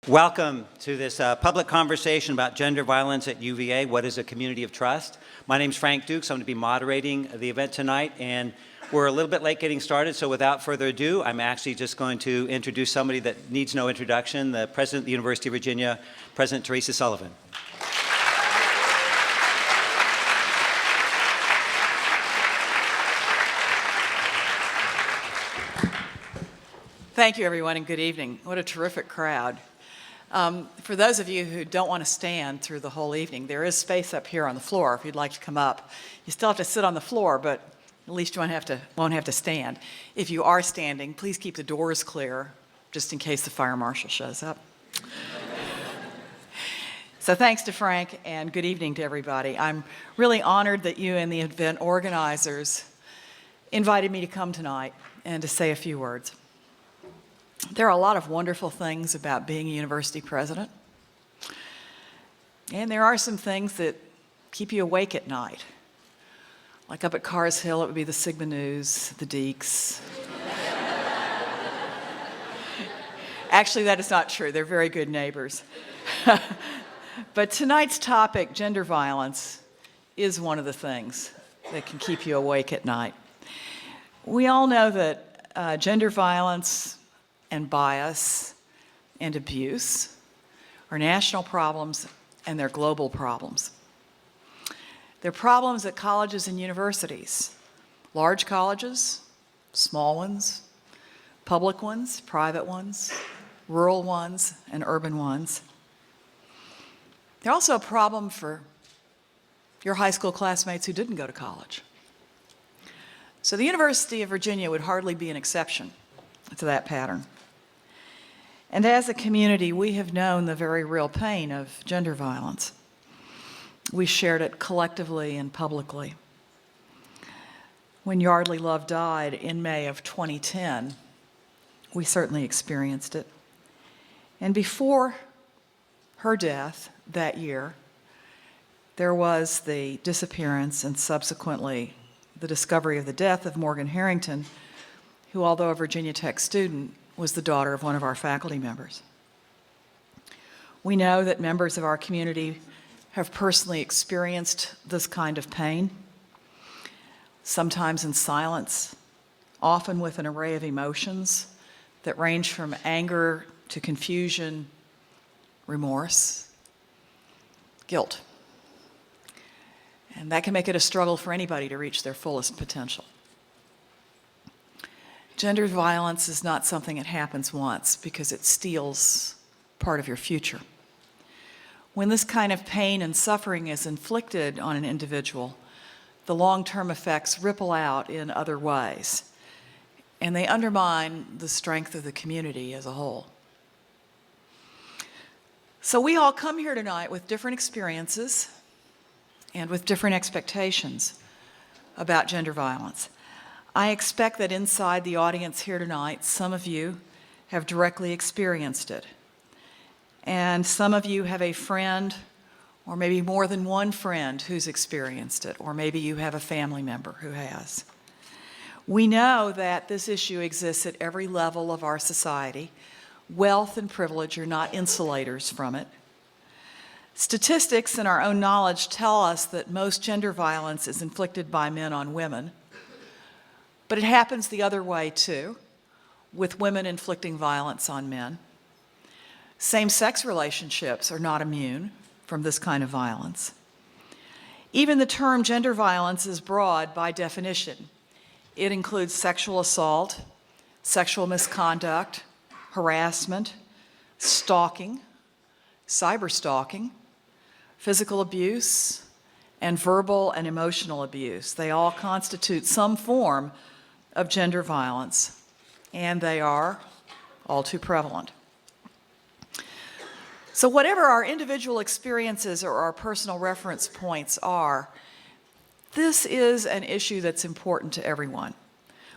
Welcome to this public conversation about gender violence at UVA. What is a community of trust? My name is Frank Dukes. I'm going to be moderating the event tonight, and we're a little bit late getting started, so without further ado, I'm actually just going to introduce somebody that needs no introduction, the President of the University of Virginia, President Teresa Sullivan. Thank you, everyone, and good evening. What a terrific crowd. For those of you who don't want to stand through the whole evening, there is space up here on the floor if you'd like to come up. You still have to sit on the floor, but at least you won't have to stand. If you are standing, please keep the doors clear, just in case the fire marshal shows up. So thanks to Frank, and good evening to everybody. I'm really honored that you and the event organizers invited me to come tonight and to say a few words. There are a lot of wonderful things about being a university president, and there are some things that keep you awake at night. Like up at Carr's Hill, it would be the Sigma News, the Deeks. Actually, that is not true. They're very good neighbors. But tonight's topic, gender violence, is one of the things that can keep you awake at night. We all know that gender violence and bias and abuse are national problems, and they're global problems. They're problems at colleges and universities, large colleges, small ones, public ones, private ones, rural ones, and urban ones. They're also a problem for your high school classmates who didn't go to college. So the University of Virginia would hardly be an exception to that pattern. And as a community, we have known the very real pain of gender violence. We shared it collectively and publicly. When Yardley Love died in May of 2010, we certainly experienced it. And before her death that year, there was the disappearance and subsequently the discovery of the death of Morgan Harrington, who, although a Virginia Tech student, was the daughter of one of our faculty members. We know that members of our community have personally experienced this kind of pain, sometimes in silence, often with an array of emotions that range from anger to confusion, remorse, guilt. And that can make it a struggle for anybody to reach their fullest potential. Gender violence is not something that happens once because it steals part of your future. When this kind of pain and suffering is inflicted on an individual, the long-term effects ripple out in other ways, and they undermine the strength of the community as a whole. So we all come here tonight with different experiences and with different expectations about gender violence. I expect that inside the audience here tonight, some of you have directly experienced it. And some of you have a friend, or maybe more than one friend who's experienced it, or maybe you have a family member who has. We know that this issue exists at every level of our society. Wealth and privilege are not insulators from it. Statistics and our own knowledge tell us that most gender violence is inflicted by men on women. But it happens the other way, too, with women inflicting violence on men. Same-sex relationships are not immune from this kind of violence. Even the term gender violence is broad by definition. It includes sexual assault, sexual misconduct, harassment, stalking, cyberstalking, physical abuse, and verbal and emotional abuse. They all constitute some form of gender violence, and they are all too prevalent. So whatever our individual experiences or our personal reference points are, this is an issue that's important to everyone.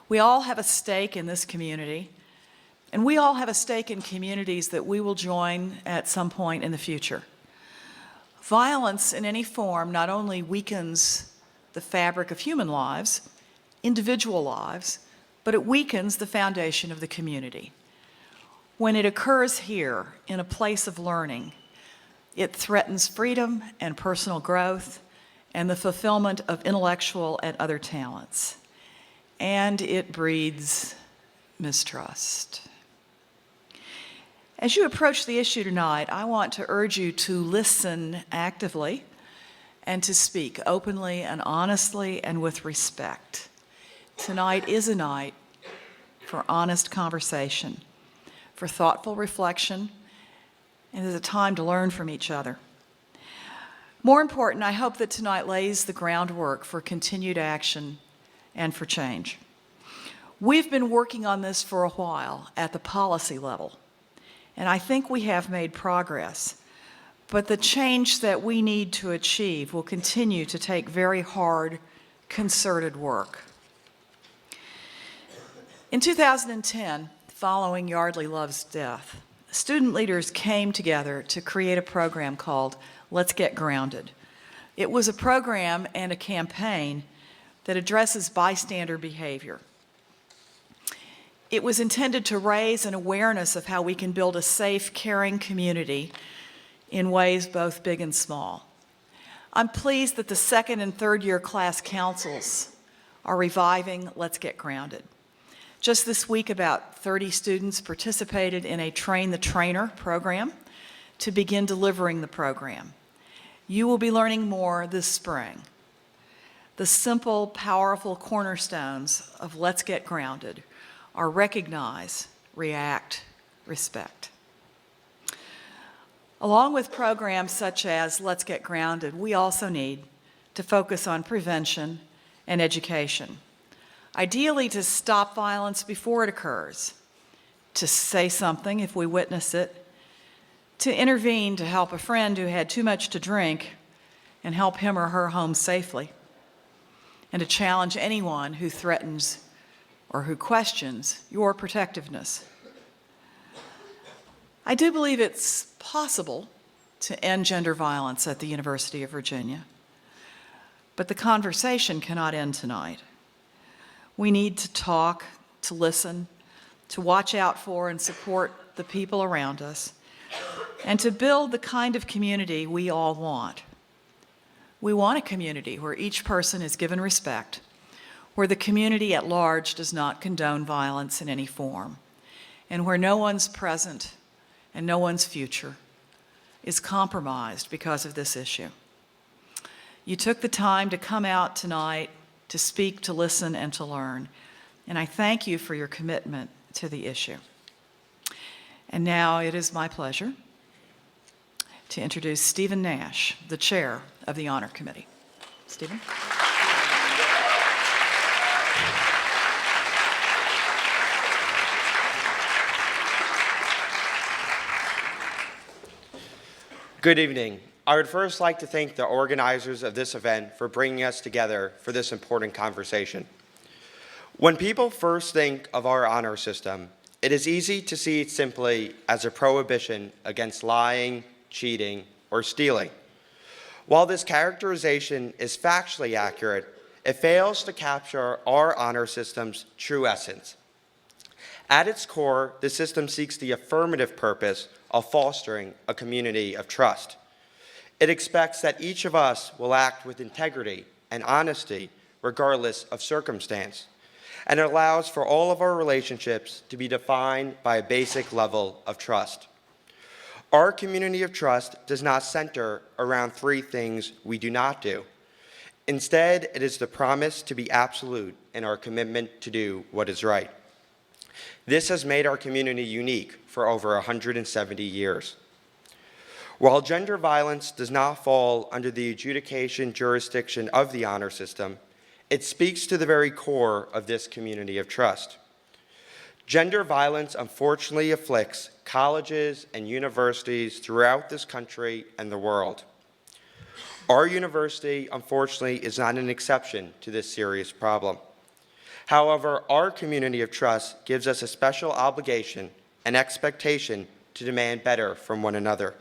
We all have a stake in this community, and we all have a stake in communities that we will join at some point in the future. Violence in any form not only weakens the fabric of human lives, individual lives, but it weakens the foundation of the community. When it occurs here in a place of learning, it threatens freedom and personal growth and the fulfillment of intellectual and other talents. And it breeds mistrust. As you approach the issue tonight, I want to urge you to listen actively and to speak openly and honestly and with respect. Tonight is a night for honest conversation, for thoughtful reflection, and is a time to learn from each other. More important, I hope that tonight lays the groundwork for continued action and for change. We've been working on this for a while at the policy level, and I think we have made progress. But the change that we need to achieve will continue to take very hard, concerted work. In 2010, following Yardley Love's death, student leaders came together to create a program called Let's Get Grounded. It was a program and a campaign that addresses bystander behavior. It was intended to raise an awareness of how we can build a safe, caring community in ways both big and small. I'm pleased that the second and third year class councils are reviving Let's Get Grounded. Just this week, about 30 students participated in a Train the Trainer program to begin delivering the program. You will be learning more this spring. The simple, powerful cornerstones of Let's Get Grounded are recognize, react, respect. Along with programs such as Let's Get Grounded, we also need to focus on prevention and education. Ideally, to stop violence before it occurs, to say something if we witness it, to intervene to help a friend who had too much to drink and help him or her home safely, and to challenge anyone who threatens or who questions your protectiveness. I do believe it's possible to end gender violence at the University of Virginia, but the conversation cannot end tonight. We need to talk, to listen, to watch out for and support the people around us, and to build the kind of community we all want. We want a community where each person is given respect, where the community at large does not condone violence in any form, and where no one's present and no one's future is compromised because of this issue. You took the time to come out tonight to speak, to listen, and to learn, and I thank you for your commitment to the issue. And now it is my pleasure to introduce Stephen Nash, the chair of the Honor Committee. Stephen? Good evening. I would first like to thank the organizers of this event for bringing us together for this important conversation. When people first think of our honor system, it is easy to see it simply as a prohibition against lying, cheating, or stealing. While this characterization is factually accurate, it fails to capture our honor system's true essence. At its core, the system seeks the affirmative purpose of fostering a community of trust. It expects that each of us will act with integrity and honesty regardless of circumstance, and it allows for all of our relationships to be defined by a basic level of trust. Our community of trust does not center around three things we do not do. Instead, it is the promise to be absolute in our commitment to do what is right. This has made our community unique for over 170 years. While gender violence does not fall under the adjudication jurisdiction of the honor system, it speaks to the very core of this community of trust. Gender violence unfortunately afflicts colleges and universities throughout this country and the world. Our university, unfortunately, is not an exception to this serious problem. However, our community of trust gives us a special obligation and expectation to demand better from one another.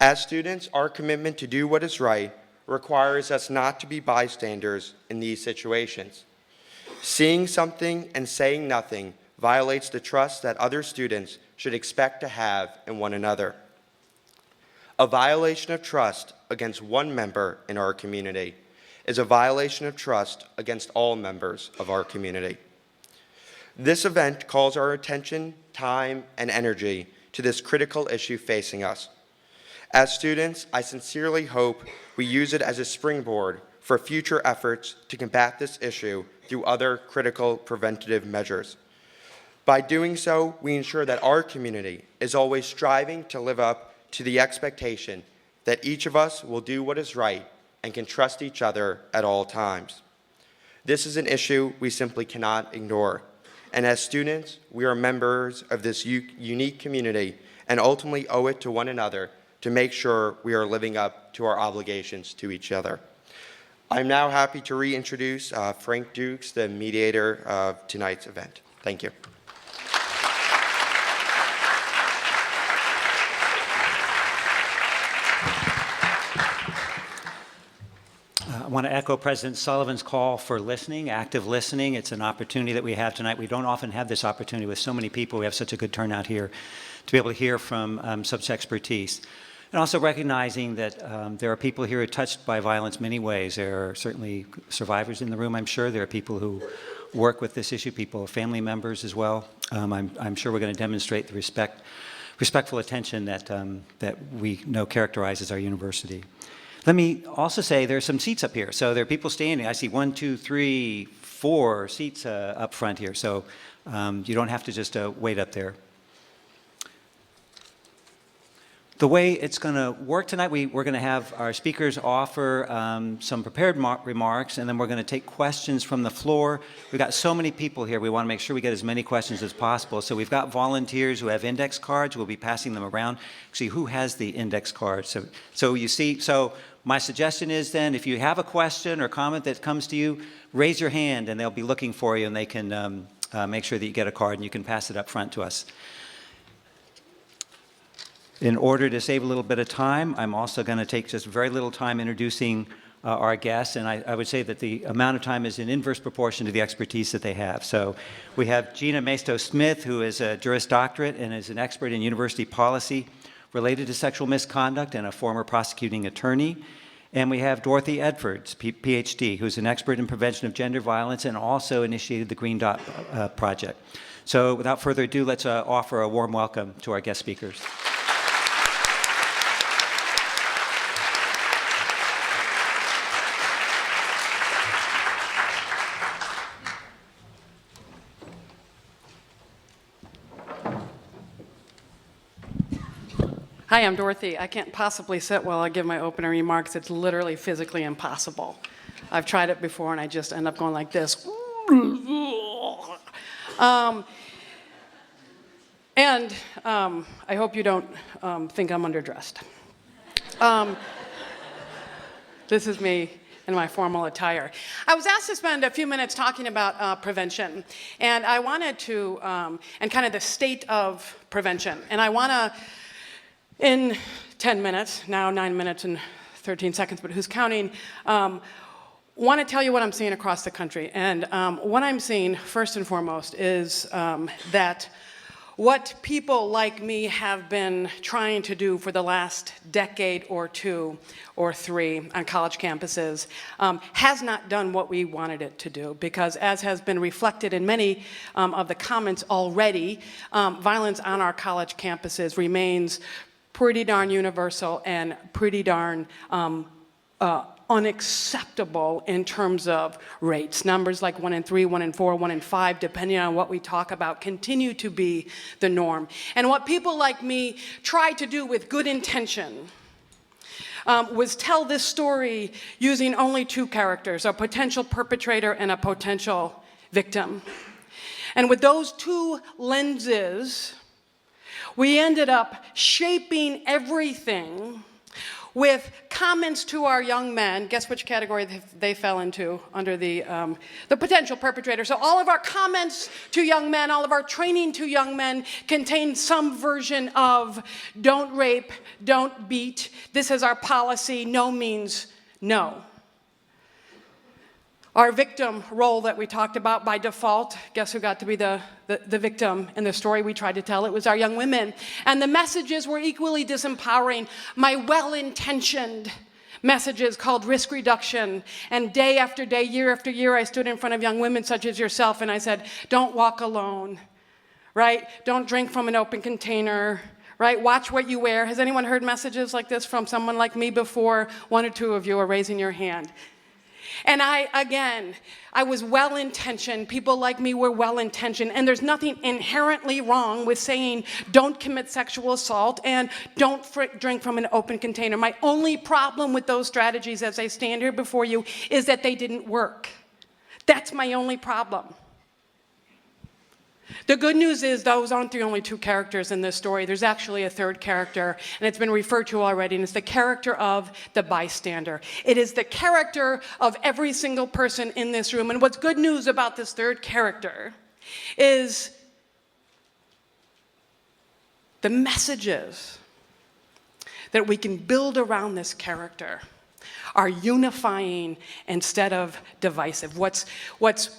As students, our commitment to do what is right requires us not to be bystanders in these situations. Seeing something and saying nothing violates the trust that other students should expect to have in one another. A violation of trust against one member in our community is a violation of trust against all members of our community. This event calls our attention, time, and energy to this critical issue facing us. As students, I sincerely hope we use it as a springboard for future efforts to combat this issue through other critical preventative measures. By doing so, we ensure that our community is always striving to live up to the expectation that each of us will do what is right and can trust each other at all times. This is an issue we simply cannot ignore. And as students, we are members of this unique community and ultimately owe it to one another to make sure we are living up to our obligations to each other. I'm now happy to reintroduce Frank Dukes, the mediator of tonight's event. Thank you. I want to echo President Sullivan's call for listening, active listening. It's an opportunity that we have tonight. We don't often have this opportunity with so many people. We have such a good turnout here to be able to hear from such expertise. And also recognizing that there are people here who are touched by violence many ways. There are certainly survivors in the room, I'm sure. There are people who work with this issue, people, family members as well. I'm sure we're going to demonstrate the respectful attention that we know characterizes our university. Let me also say there are some seats up here. So there are people standing. I see 1, 2, 3, 4 seats up front here. So you don't have to just wait up there. The way it's going to work tonight, we're going to have our speakers offer some prepared remarks, and then we're going to take questions from the floor. We've got so many people here, we want to make sure we get as many questions as possible. So we've got volunteers who have index cards. We'll be passing them around. Actually, who has the index card? So you see, so my suggestion is then, if you have a question or comment that comes to you, raise your hand, and they'll be looking for you, and they can make sure that you get a card, and you can pass it up front to us. In order to save a little bit of time, I'm also going to take just very little time introducing our guests, and I would say that the amount of time is in inverse proportion to the expertise that they have. So we have Gina Maisto-Smith, who is a Juris Doctorate and is an expert in university policy related to sexual misconduct and a former prosecuting attorney. And we have Dorothy Edwards, PhD, who's an expert in prevention of gender violence and also initiated the Green Dot Project. So without further ado, let's offer a warm welcome to our guest speakers. Hi, I'm Dorothy. I can't possibly sit while I give my opening remarks. It's literally physically impossible. I've tried it before and I just end up going like this. I hope you don't think I'm underdressed. This is me in my formal attire. I was asked to spend a few minutes talking about prevention, and I wanted to, and kind of the state of prevention. And I want to, in 10 minutes, now 9 minutes and 13 seconds, but who's counting, want to tell you what I'm seeing across the country. And what I'm seeing, first and foremost, is that what people like me have been trying to do for the last decade or 2 or 3 on college campuses has not done what we wanted it to do, because as has been reflected in many of the comments already, violence on our college campuses remains pretty darn universal and pretty darn unacceptable in terms of rates. Numbers like 1 in 3, 1 in 4, 1 in 5, depending on what we talk about, continue to be the norm. And what people like me try to do with good intention was tell this story using only 2 characters, a potential perpetrator and a potential victim. And with those 2 lenses, we ended up shaping everything with comments to our young men. Guess which category they fell into under the potential perpetrator. So all of our comments to young men, all of our training to young men contain some version of don't rape, don't beat, this is our policy, no means no. Our victim role that we talked about by default, guess who got to be the victim in the story we tried to tell? It was our young women. And the messages were equally disempowering. My well-intentioned messages called risk reduction. And day after day, year after year, I stood in front of young women such as yourself and I said, don't walk alone, right? Don't drink from an open container, right? Watch what you wear. Has anyone heard messages like this from someone like me before? One or two of you are raising your hand. And I was well-intentioned. People like me were well-intentioned. And there's nothing inherently wrong with saying don't commit sexual assault and don't drink from an open container. My only problem with those strategies as I stand here before you is that they didn't work. That's my only problem. The good news is those aren't the only two characters in this story. There's actually a third character, and it's been referred to already, and it's the character of the bystander. It is the character of every single person in this room. And what's good news about this third character is the messages that we can build around this character are unifying instead of divisive. What's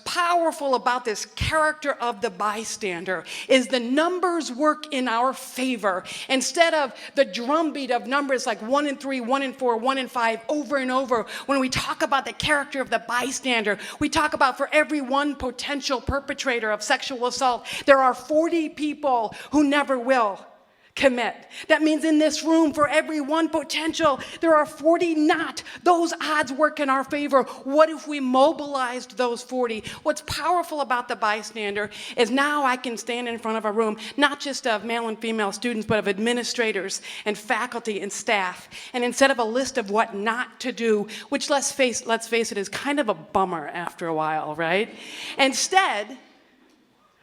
powerful about this character of the bystander is the numbers work in our favor. Instead of the drumbeat of numbers like 1 and 3, 1 and 4, 1 and 5 over and over, when we talk about the character of the bystander, we talk about for every one potential perpetrator of sexual assault, there are 40 people who never will commit. That means in this room, for every one potential, there are 40 not. Those odds work in our favor. What if we mobilized those 40? What's powerful about the bystander is now I can stand in front of a room, not just of male and female students, but of administrators and faculty and staff. And instead of a list of what not to do, which let's face it, is kind of a bummer after a while, right? Instead,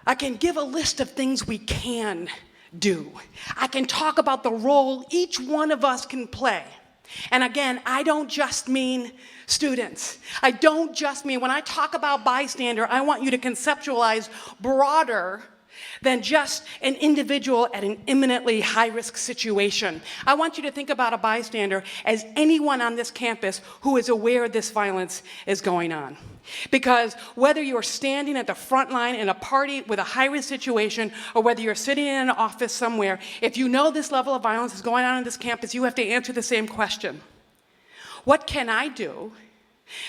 I can give a list of things we can do. I can talk about the role each one of us can play. And again, I don't just mean students. I don't just mean, when I talk about bystander, I want you to conceptualize broader than just an individual at an imminently high-risk situation. I want you to think about a bystander as anyone on this campus who is aware this violence is going on. Because whether you're standing at the front line in a party with a high-risk situation, or whether you're sitting in an office somewhere, if you know this level of violence is going on on this campus, you have to answer the same question. What can I do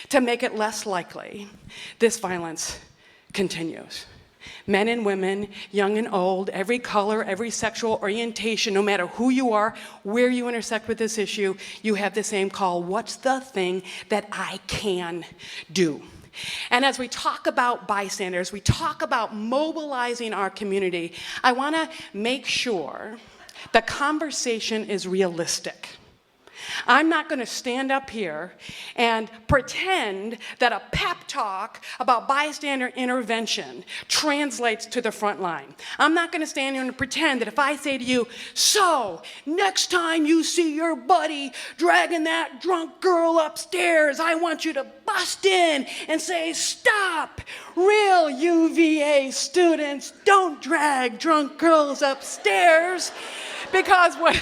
to make it less likely this violence continues? Men and women, young and old, every color, every sexual orientation, no matter who you are, where you intersect with this issue, you have the same call. What's the thing that I can do? And as we talk about bystanders, we talk about mobilizing our community, I want to make sure the conversation is realistic. I'm not going to stand up here and pretend that a pep talk about bystander intervention translates to the front line. I'm not going to stand here and pretend that if I say to you, so next time you see your buddy dragging that drunk girl upstairs, I want you to bust in and say, stop. Real UVA students don't drag drunk girls upstairs. Because what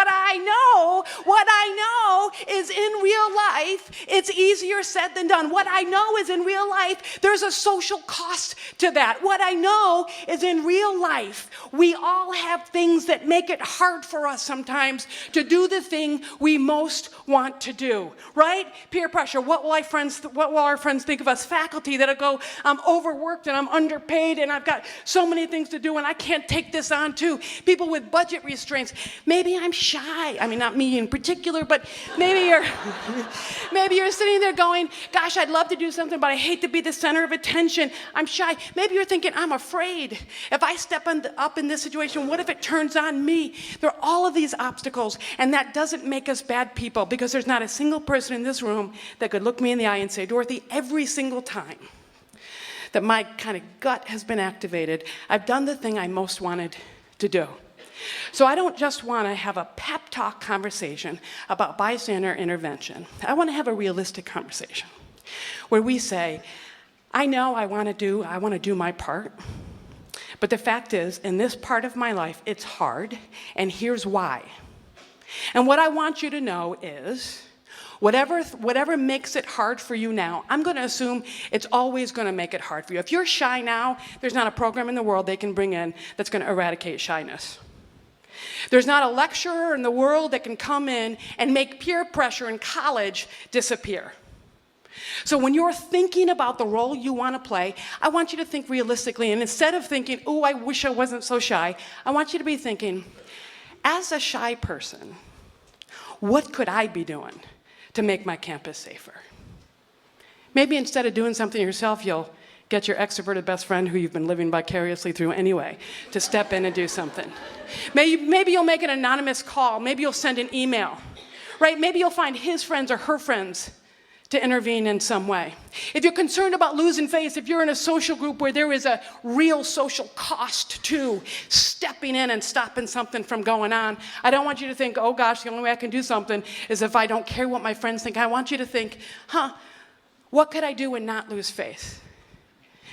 I know is in real life, it's easier said than done. What I know is in real life, there's a social cost to that. What I know is in real life, we all have things that make it hard for us sometimes to do the thing we most want to do, right? Peer pressure. What will our friends think of us? Faculty that'll go, I'm overworked and I'm underpaid and I've got so many things to do and I can't take this on too. People with budget restraints. Maybe I'm shy. I mean, not me in particular, but maybe you're sitting there going, gosh, I'd love to do something, but I hate to be the center of attention. I'm shy. Maybe you're thinking, I'm afraid. If I step up in this situation, what if it turns on me? There are all of these obstacles, and that doesn't make us bad people, because there's not a single person in this room that could look me in the eye and say, Dorothy, every single time that my kind of gut has been activated, I've done the thing I most wanted to do. So I don't just want to have a pep talk conversation about bystander intervention. I want to have a realistic conversation where we say, I know I want to do my part, but the fact is, in this part of my life, it's hard, and here's why. And what I want you to know is, Whatever makes it hard for you now, I'm going to assume it's always going to make it hard for you. If you're shy now, there's not a program in the world they can bring in that's going to eradicate shyness. There's not a lecturer in the world that can come in and make peer pressure in college disappear. So when you're thinking about the role you want to play, I want you to think realistically. And instead of thinking, oh, I wish I wasn't so shy, I want you to be thinking, as a shy person, what could I be doing to make my campus safer? Maybe instead of doing something yourself, you'll get your extroverted best friend who you've been living vicariously through anyway to step in and do something. Maybe you'll make an anonymous call. Maybe you'll send an email, right? Maybe you'll find his friends or her friends to intervene in some way. If you're concerned about losing face, if you're in a social group where there is a real social cost to stepping in and stopping something from going on, I don't want you to think, oh gosh, the only way I can do something is if I don't care what my friends think. I want you to think, what could I do and not lose face?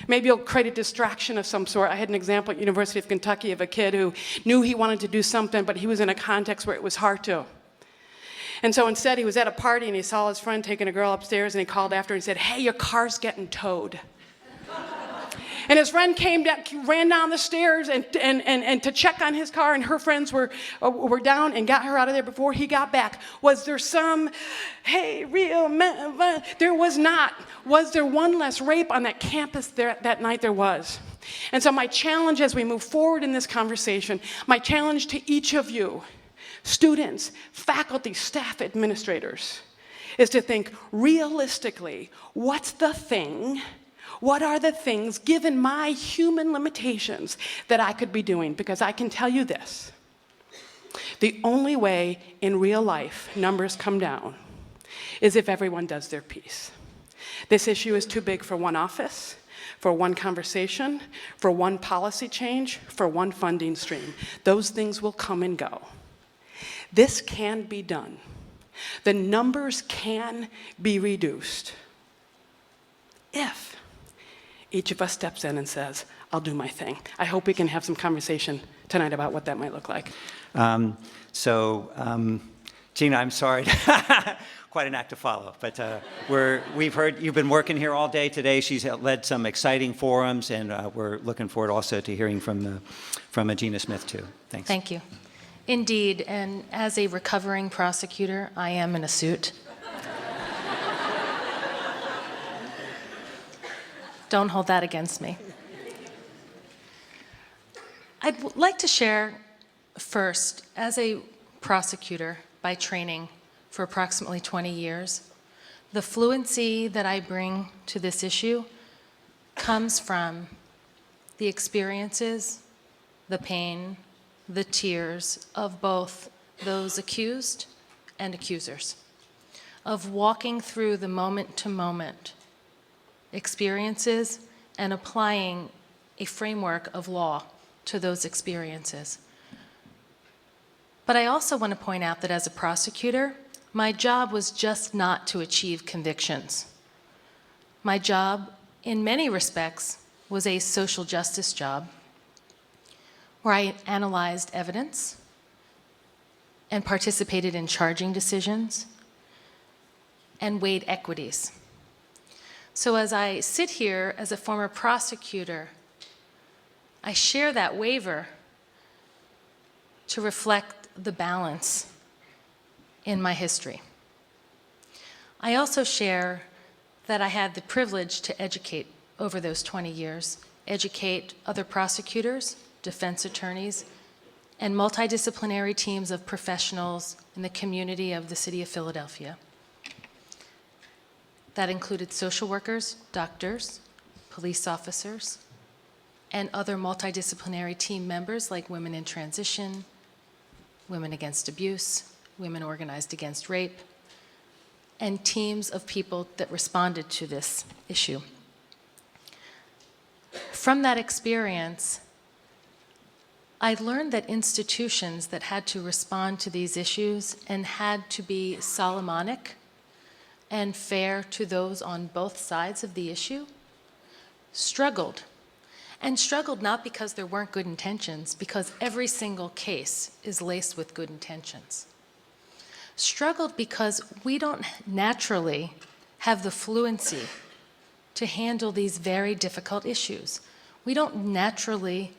Maybe you'll create a distraction of some sort. I had an example at University of Kentucky of a kid who knew he wanted to do something, but he was in a context where it was hard to. And so instead, he was at a party and he saw his friend taking a girl upstairs and he called after and said, hey, your car's getting towed. And his friend ran down the stairs and to check on his car, and her friends were down and got her out of there before he got back. Was there some, hey, real man? There was not. Was there one less rape on that campus that night? There was. And so my challenge as we move forward in this conversation, my challenge to each of you, students, faculty, staff, administrators, is to think realistically, what are the things, given my human limitations, that I could be doing? Because I can tell you this, the only way in real life numbers come down is if everyone does their piece. This issue is too big for one office, for one conversation, for one policy change, for one funding stream. Those things will come and go. This can be done. The numbers can be reduced if each of us steps in and says, I'll do my thing. I hope we can have some conversation tonight about what that might look like. Gina, I'm sorry. Quite an act to follow. But we've heard you've been working here all day today. She's led some exciting forums, and we're looking forward also to hearing from Gina Smith, too. Thanks. Thank you. Indeed, and as a recovering prosecutor, I am in a suit. Don't hold that against me. I'd like to share first, as a prosecutor by training for approximately 20 years, the fluency that I bring to this issue comes from the experiences, the pain, the tears of both those accused and accusers, of walking through the moment-to-moment experiences and applying a framework of law to those experiences. But I also want to point out that as a prosecutor, my job was just not to achieve convictions. My job, in many respects, was a social justice job, where I analyzed evidence and participated in charging decisions and weighed equities. So as I sit here as a former prosecutor, I share that waiver to reflect the balance in my history. I also share that I had the privilege to educate over those 20 years, educate other prosecutors, defense attorneys, and multidisciplinary teams of professionals in the community of the city of Philadelphia. That included social workers, doctors, police officers, and other multidisciplinary team members like Women in Transition, Women Against Abuse, Women Organized Against Rape, and teams of people that responded to this issue. From that experience, I learned that institutions that had to respond to these issues and had to be Solomonic and fair to those on both sides of the issue struggled. And struggled not because there weren't good intentions, because every single case is laced with good intentions. struggled because we don't naturally have the fluency to handle these very difficult issues. We don't naturally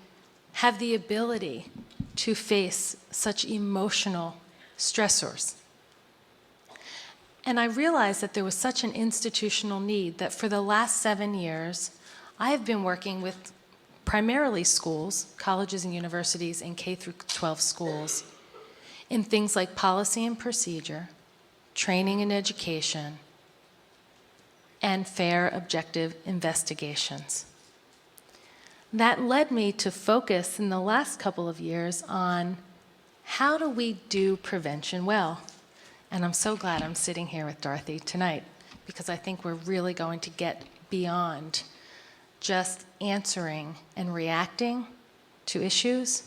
have the ability to face such emotional stressors. And I realized that there was such an institutional need that for the last 7 years, I have been working with primarily schools, colleges and universities, and K through 12 schools in things like policy and procedure, training and education, and fair, objective investigations. That led me to focus in the last couple of years on how do we do prevention well? And I'm so glad I'm sitting here with Dorothy tonight, because I think we're really going to get beyond just answering and reacting to issues,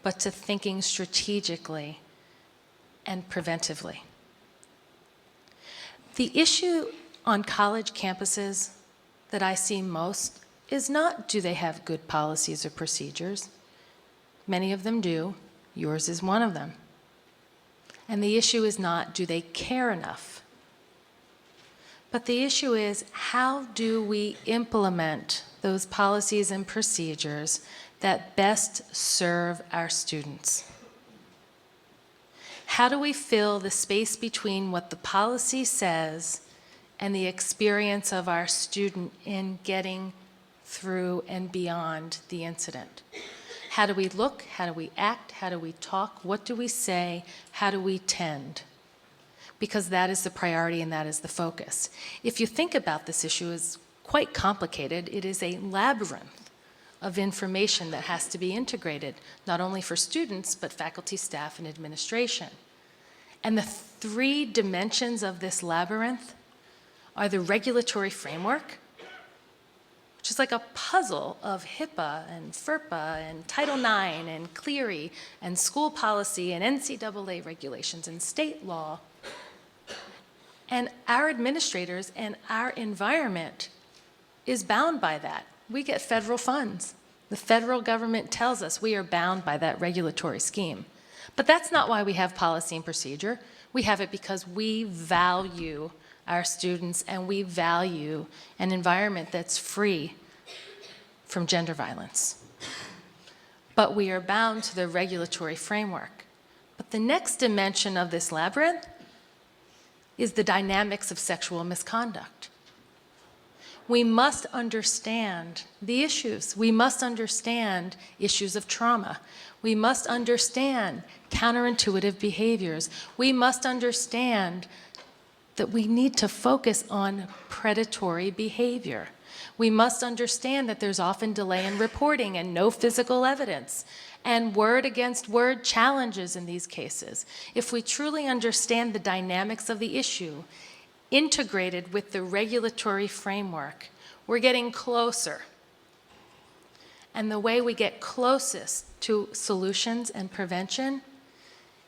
but to thinking strategically and preventively. The issue on college campuses that I see most is not do they have good policies or procedures. Many of them do. Yours is one of them. And the issue is not do they care enough. But the issue is how do we implement those policies and procedures that best serve our students? How do we fill the space between what the policy says and the experience of our student in getting through and beyond the incident? How do we look? How do we act? How do we talk? What do we say? How do we tend? Because that is the priority and that is the focus. If you think about this issue as quite complicated, it is a labyrinth of information that has to be integrated, not only for students, but faculty, staff, and administration. And the 3 dimensions of this labyrinth are the regulatory framework, which is like a puzzle of HIPAA and FERPA and Title IX and Clery and school policy and NCAA regulations and state law. And our administrators and our environment is bound by that. We get federal funds. The federal government tells us we are bound by that regulatory scheme. But that's not why we have policy and procedure. We have it because we value our students and we value an environment that's free from gender violence. But we are bound to the regulatory framework. But the next dimension of this labyrinth is the dynamics of sexual misconduct. We must understand the issues. We must understand issues of trauma. We must understand counterintuitive behaviors. We must understand that we need to focus on predatory behavior. We must understand that there's often delay in reporting and no physical evidence and word against word challenges in these cases. If we truly understand the dynamics of the issue, integrated with the regulatory framework, we're getting closer. And the way we get closest to solutions and prevention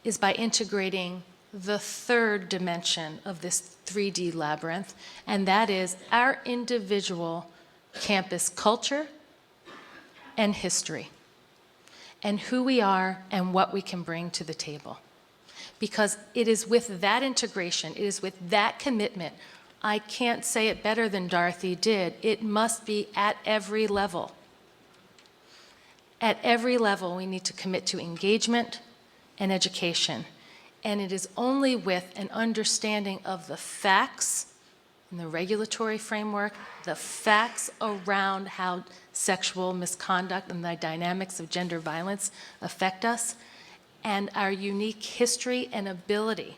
is by integrating the 3rd dimension of this 3D labyrinth, and that is our individual campus culture and history, and who we are and what we can bring to the table. Because it is with that integration, it is with that commitment, I can't say it better than Dorothy did, it must be at every level. At every level, we need to commit to engagement and education. And it is only with an understanding of the facts in the regulatory framework, the facts around how sexual misconduct and the dynamics of gender violence affect us, and our unique history and ability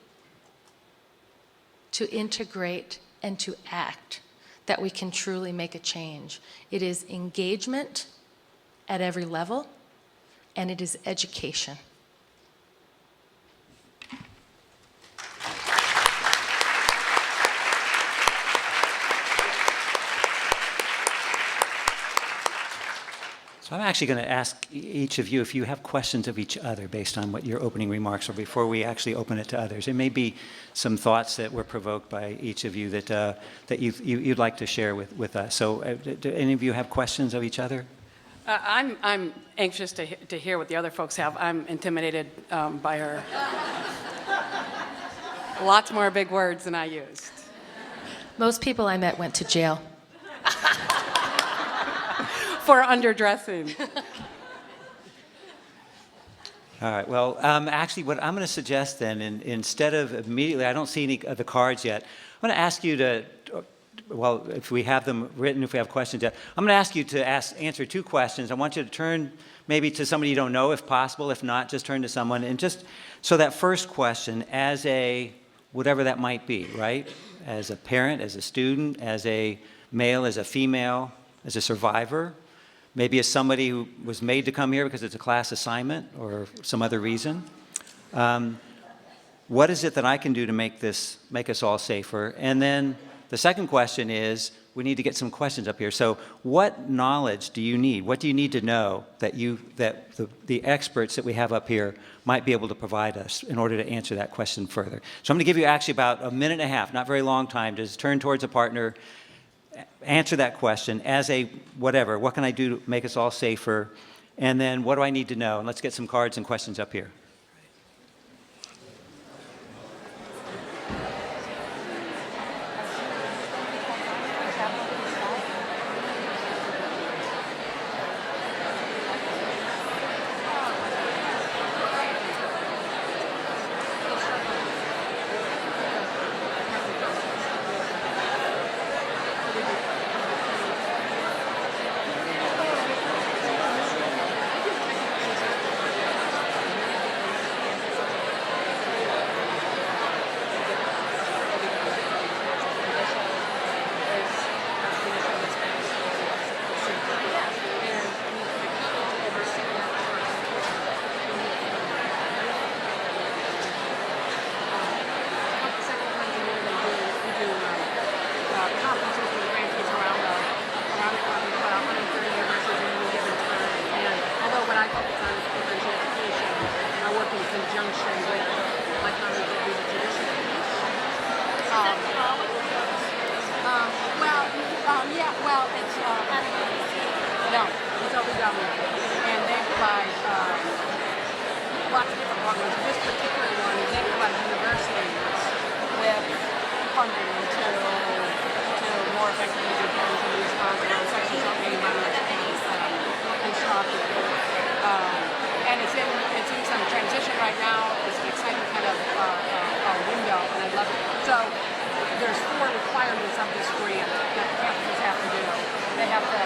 to integrate and to act, that we can truly make a change. It is engagement at every level, and it is education. So I'm actually going to ask each of you if you have questions of each other based on what your opening remarks are before we actually open it to others. There may be some thoughts that were provoked by each of you that you'd like to share with us. So do any of you have questions of each other? I'm anxious to hear what the other folks have. I'm intimidated by her. Lots more big words than I used. Most people I met went to jail. For underdressing. All right, well, actually, what I'm going to suggest then, instead of immediately, I don't see any of the cards yet, I'm going to ask you to, well, if we have them written, if we have questions yet, I'm going to ask you to answer 2 questions. I want you to turn maybe to somebody you don't know, if possible. If not, just turn to someone. And just, so that first question, as a, whatever that might be, right? As a parent, as a student, as a male, as a female, as a survivor, maybe as somebody who was made to come here because it's a class assignment or some other reason. What is it that I can do to make us all safer? And then the second question is, we need to get some questions up here. So what knowledge do you need? What do you need to know that the experts that we have up here might be able to provide us in order to answer that question further? So I'm going to give you actually about a minute and a half, not very long time, to just turn towards a partner, answer that question as a whatever. What can I do to make us all safer? And then what do I need to know? And let's get some cards and questions up here. No, it's open government, and they provide lots of different programs. This particular one, they provide universities with funding to more effectively do parenting response on sexual assault, and stuff. And it's in some transition right now. It's an exciting kind of window, and I love it. So there's 4 requirements of this grant that campuses have to do. They have to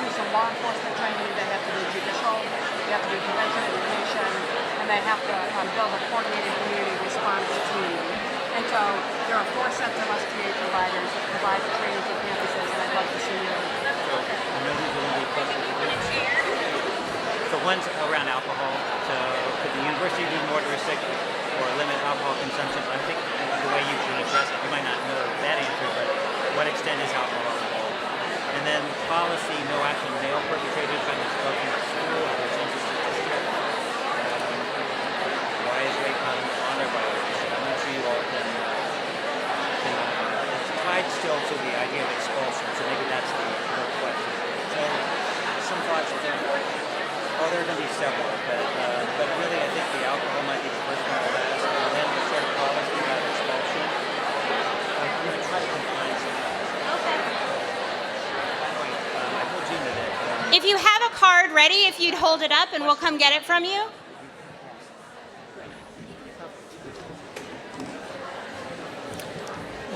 do some law enforcement training, they have to do judicial, they have to do prevention education, and they have to build a coordinated community response team. And so there are 4 sets of us TA providers that provide the training to campuses, and I'd love to see you. So one's around alcohol. So could the university do more to restrict or limit alcohol consumption? I think the way you can address it, you might not know that answer, but what extent is alcohol involved? And then policy, no action, male perpetrators on this both in the school or their census district. Why is rape not on our violence? I'm not sure you all can it's tied still to the idea of expulsion, so maybe that's the question. So some thoughts there. Oh, there are going to be several, but really I think the alcohol might be the first one to ask, and then the sort of policy about expulsion. I'm going to try to combine some of that. Okay. I told Gina that. If you have a card ready, if you'd hold it up and we'll come get it from you.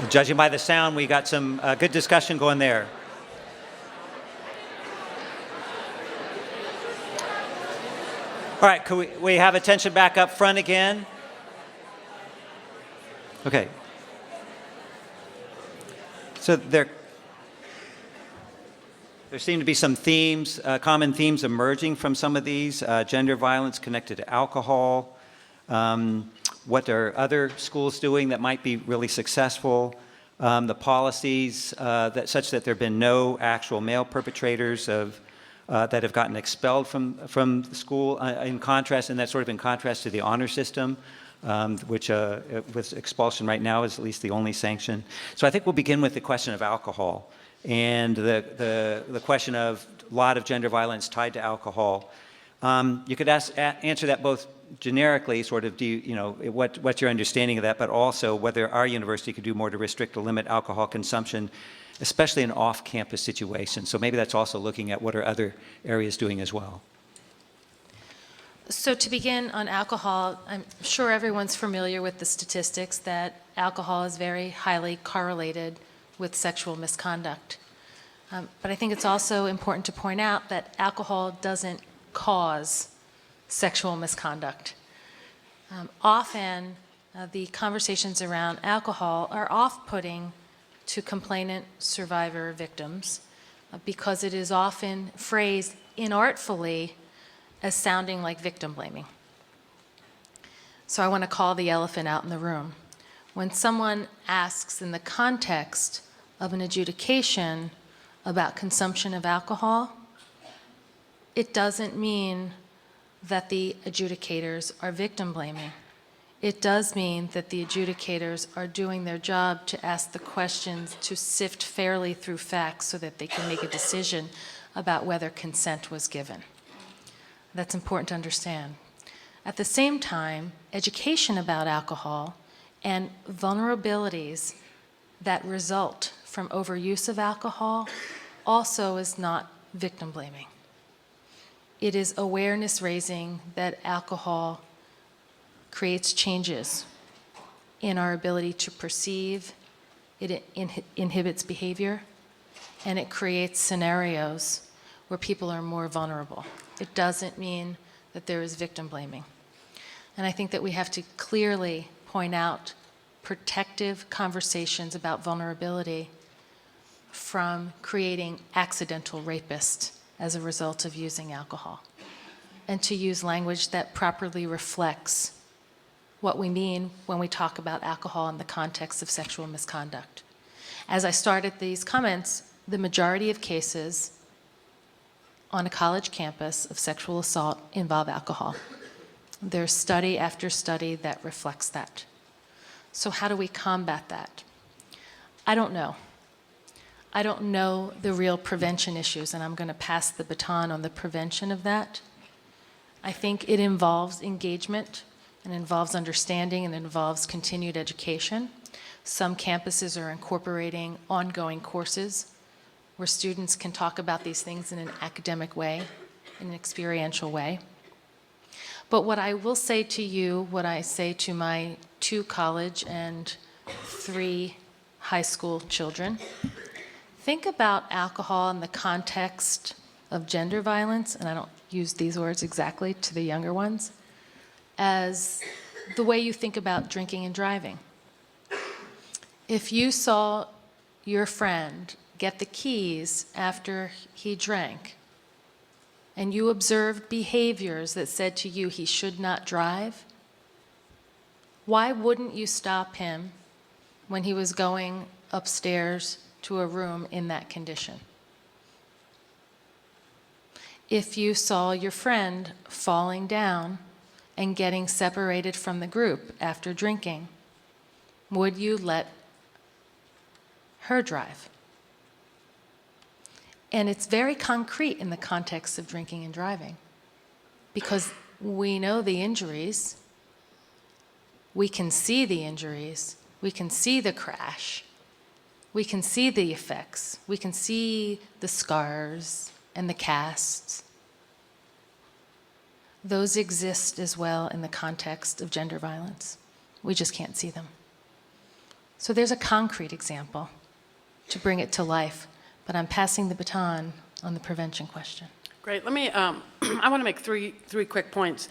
Judging by the sound, we got some good discussion going there. All right, could we have attention back up front again? Okay. So there seem to be some themes, common themes emerging from some of these. Gender violence connected to alcohol. What are other schools doing that might be really successful? The policies such that there have been no actual male perpetrators of that have gotten expelled from the school, in contrast, and that's sort of in contrast to the honor system, which with expulsion right now is at least the only sanction. So I think we'll begin with the question of alcohol and the question of a lot of gender violence tied to alcohol. You could answer that both generically, sort of, what's your understanding of that, but also whether our university could do more to restrict or limit alcohol consumption, especially in off-campus situations. So maybe that's also looking at what are other areas doing as well. So to begin on alcohol, I'm sure everyone's familiar with the statistics that alcohol is very highly correlated with sexual misconduct. But I think it's also important to point out that alcohol doesn't cause sexual misconduct. Often, the conversations around alcohol are off-putting to complainant, survivor, victims, because it is often phrased inartfully as sounding like victim blaming. So I want to call the elephant out in the room. When someone asks in the context of an adjudication about consumption of alcohol, it doesn't mean that the adjudicators are victim blaming. It does mean that the adjudicators are doing their job to ask the questions to sift fairly through facts so that they can make a decision about whether consent was given. That's important to understand. At the same time, education about alcohol and vulnerabilities that result from overuse of alcohol also is not victim blaming. It is awareness raising that alcohol creates changes in our ability to perceive, it inhibits behavior, and it creates scenarios where people are more vulnerable. It doesn't mean that there is victim blaming. And I think that we have to clearly point out protective conversations about vulnerability from creating accidental rapists as a result of using alcohol, and to use language that properly reflects what we mean when we talk about alcohol in the context of sexual misconduct. As I started these comments, the majority of cases on a college campus of sexual assault involve alcohol. There's study after study that reflects that. So how do we combat that? I don't know. I don't know the real prevention issues, and I'm going to pass the baton on the prevention of that. I think it involves engagement, and involves understanding, and involves continued education. Some campuses are incorporating ongoing courses where students can talk about these things in an academic way, in an experiential way. But what I will say to you, what I say to my 2 college and 3 high school children, think about alcohol in the context of gender violence, and I don't use these words exactly to the younger ones, as the way you think about drinking and driving. If you saw your friend get the keys after he drank, and you observed behaviors that said to you he should not drive, why wouldn't you stop him when he was going upstairs to a room in that condition? If you saw your friend falling down and getting separated from the group after drinking, would you let her drive? And it's very concrete in the context of drinking and driving, because we know the injuries, we can see the injuries, we can see the crash, we can see the effects, we can see the scars and the casts. Those exist as well in the context of gender violence. We just can't see them. So there's a concrete example to bring it to life, but I'm passing the baton on the prevention question. Great. Let me, I want to make three quick points.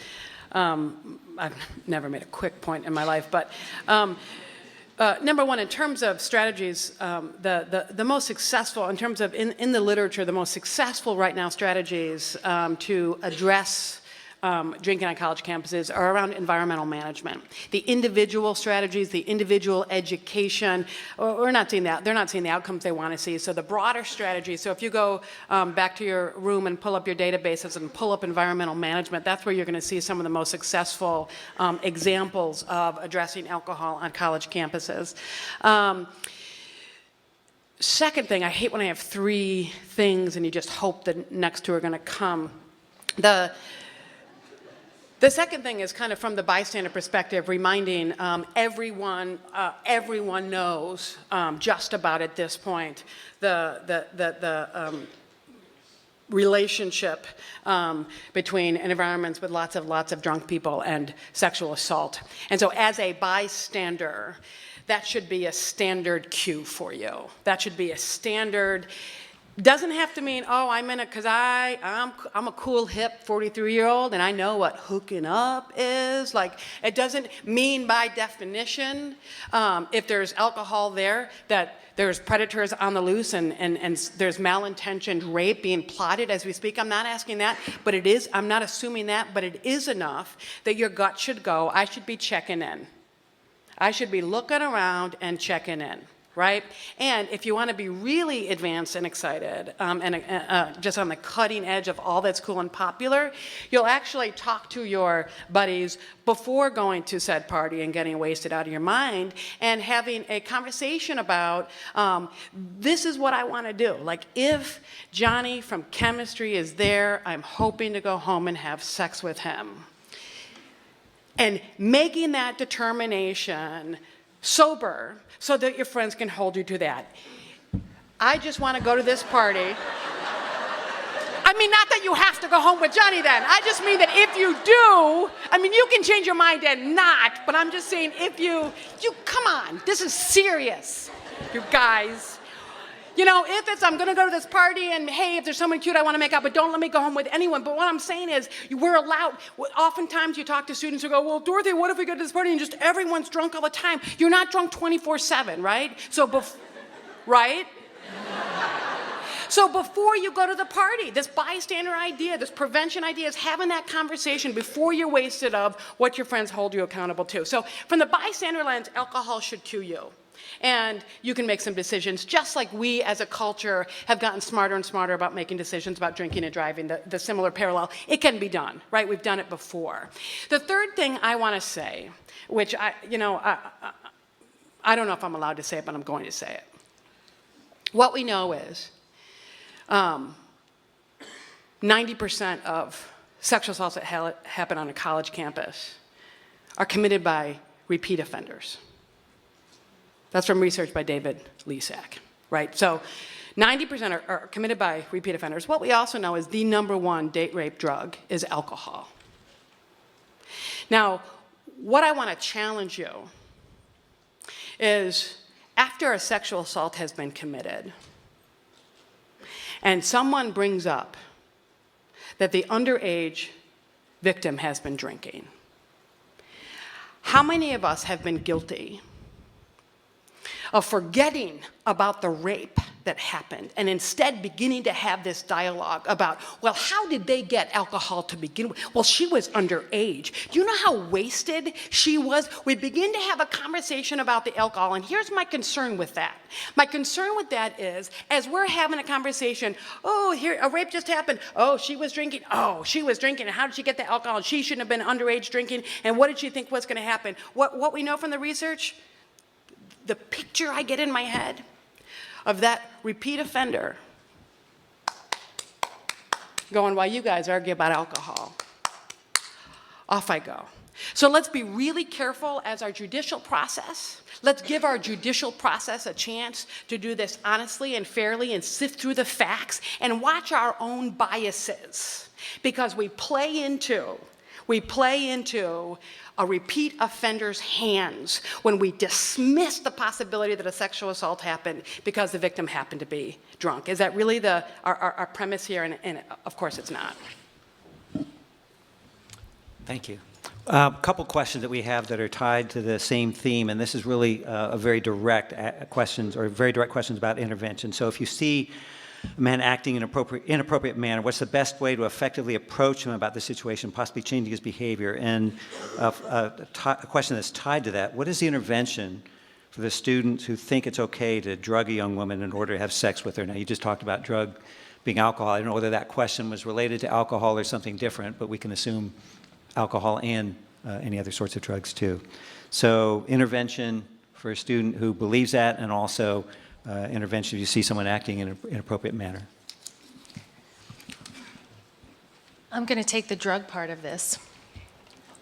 I've never made a quick point in my life, but number one, in terms of strategies, the most successful, in terms of in the literature, the most successful right now strategies to address drinking on college campuses are around environmental management. The individual strategies, the individual education, we're not seeing that. They're not seeing the outcomes they want to see. So the broader strategy, so if you go back to your room and pull up your databases and pull up environmental management, that's where you're going to see some of the most successful examples of addressing alcohol on college campuses. Second thing, I hate when I have 3 things and you just hope the next 2 are going to come. The second thing is kind of from the bystander perspective, reminding everyone knows just about at this point the relationship between environments with lots of drunk people and sexual assault. And so as a bystander, that should be a standard cue for you. That should be a standard. Doesn't have to mean, oh, I'm in it because I'm a cool, hip 43-year-old and I know what hooking up is. Like, it doesn't mean by definition, if there's alcohol there, that there's predators on the loose and there's malintentioned rape being plotted as we speak. I'm not asking that, but it is, I'm not assuming that, but it is enough that your gut should go, I should be checking in. I should be looking around and checking in. Right? And if you want to be really advanced and excited and just on the cutting edge of all that's cool and popular, you'll actually talk to your buddies before going to said party and getting wasted out of your mind and having a conversation about this is what I want to do. Like, if Johnny from chemistry is there, I'm hoping to go home and have sex with him. And making that determination sober, so that your friends can hold you to that. I just want to go to this party. I mean, not that you have to go home with Johnny then. I just mean that if you do, I mean, you can change your mind and not, but I'm just saying if you come on, this is serious, you guys. You know, if it's, I'm going to go to this party and, hey, if there's someone cute I want to make out, but don't let me go home with anyone. But what I'm saying is, we're allowed, oftentimes you talk to students who go, well, Dorothy, what if we go to this party and just everyone's drunk all the time? You're not drunk 24/7, right? So, right? So before you go to the party, this bystander idea, this prevention idea is having that conversation before you're wasted of what your friends hold you accountable to. So from the bystander lens, alcohol should cue you. And you can make some decisions, just like we as a culture have gotten smarter and smarter about making decisions about drinking and driving, the similar parallel. It can be done, right? We've done it before. The third thing I want to say, which I don't know if I'm allowed to say it, but I'm going to say it. What we know is 90% of sexual assaults that happen on a college campus are committed by repeat offenders. That's from research by David Lisak, right? So 90% are committed by repeat offenders. What we also know is the #1 date rape drug is alcohol. Now, what I want to challenge you is after a sexual assault has been committed and someone brings up that the underage victim has been drinking, how many of us have been guilty of forgetting about the rape that happened and instead beginning to have this dialogue about, well, how did they get alcohol to begin with? Well, she was underage. Do you know how wasted she was? We begin to have a conversation about the alcohol, and here's my concern with that. My concern with that is, as we're having a conversation, oh, here, a rape just happened. Oh, she was drinking. Oh, she was drinking, and how did she get the alcohol? She shouldn't have been underage drinking, and what did she think was going to happen? What we know from the research, the picture I get in my head of that repeat offender going, while you guys argue about alcohol, off I go. So let's be really careful as our judicial process. Let's give our judicial process a chance to do this honestly and fairly and sift through the facts and watch our own biases, because we play into a repeat offender's hands when we dismiss the possibility that a sexual assault happened because the victim happened to be drunk. Is that really our premise here? And of course it's not. Thank you. A couple questions that we have that are tied to the same theme, and this is really a very direct questions about intervention. So if you see a man acting in an inappropriate manner, what's the best way to effectively approach him about the situation, possibly changing his behavior? And a question that's tied to that, what is the intervention for the students who think it's okay to drug a young woman in order to have sex with her? Now, you just talked about drug being alcohol. I don't know whether that question was related to alcohol or something different, but we can assume alcohol and any other sorts of drugs too. So intervention for a student who believes that, and also intervention if you see someone acting in an inappropriate manner. I'm going to take the drug part of this.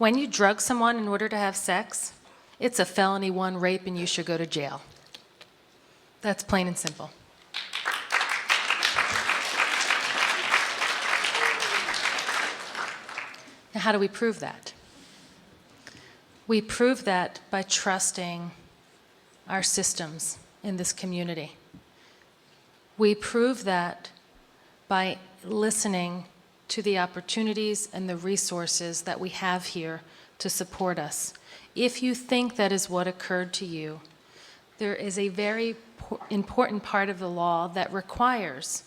When you drug someone in order to have sex, it's a felony 1 rape and you should go to jail. That's plain and simple. Now, how do we prove that? We prove that by trusting our systems in this community. We prove that by listening to the opportunities and the resources that we have here to support us. If you think that is what occurred to you, there is a very important part of the law that requires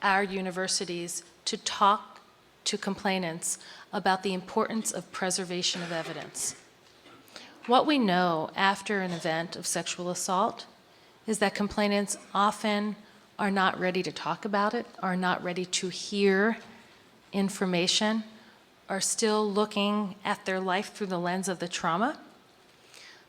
our universities to talk to complainants about the importance of preservation of evidence. What we know after an event of sexual assault is that complainants often are not ready to talk about it, are not ready to hear information, are still looking at their life through the lens of the trauma.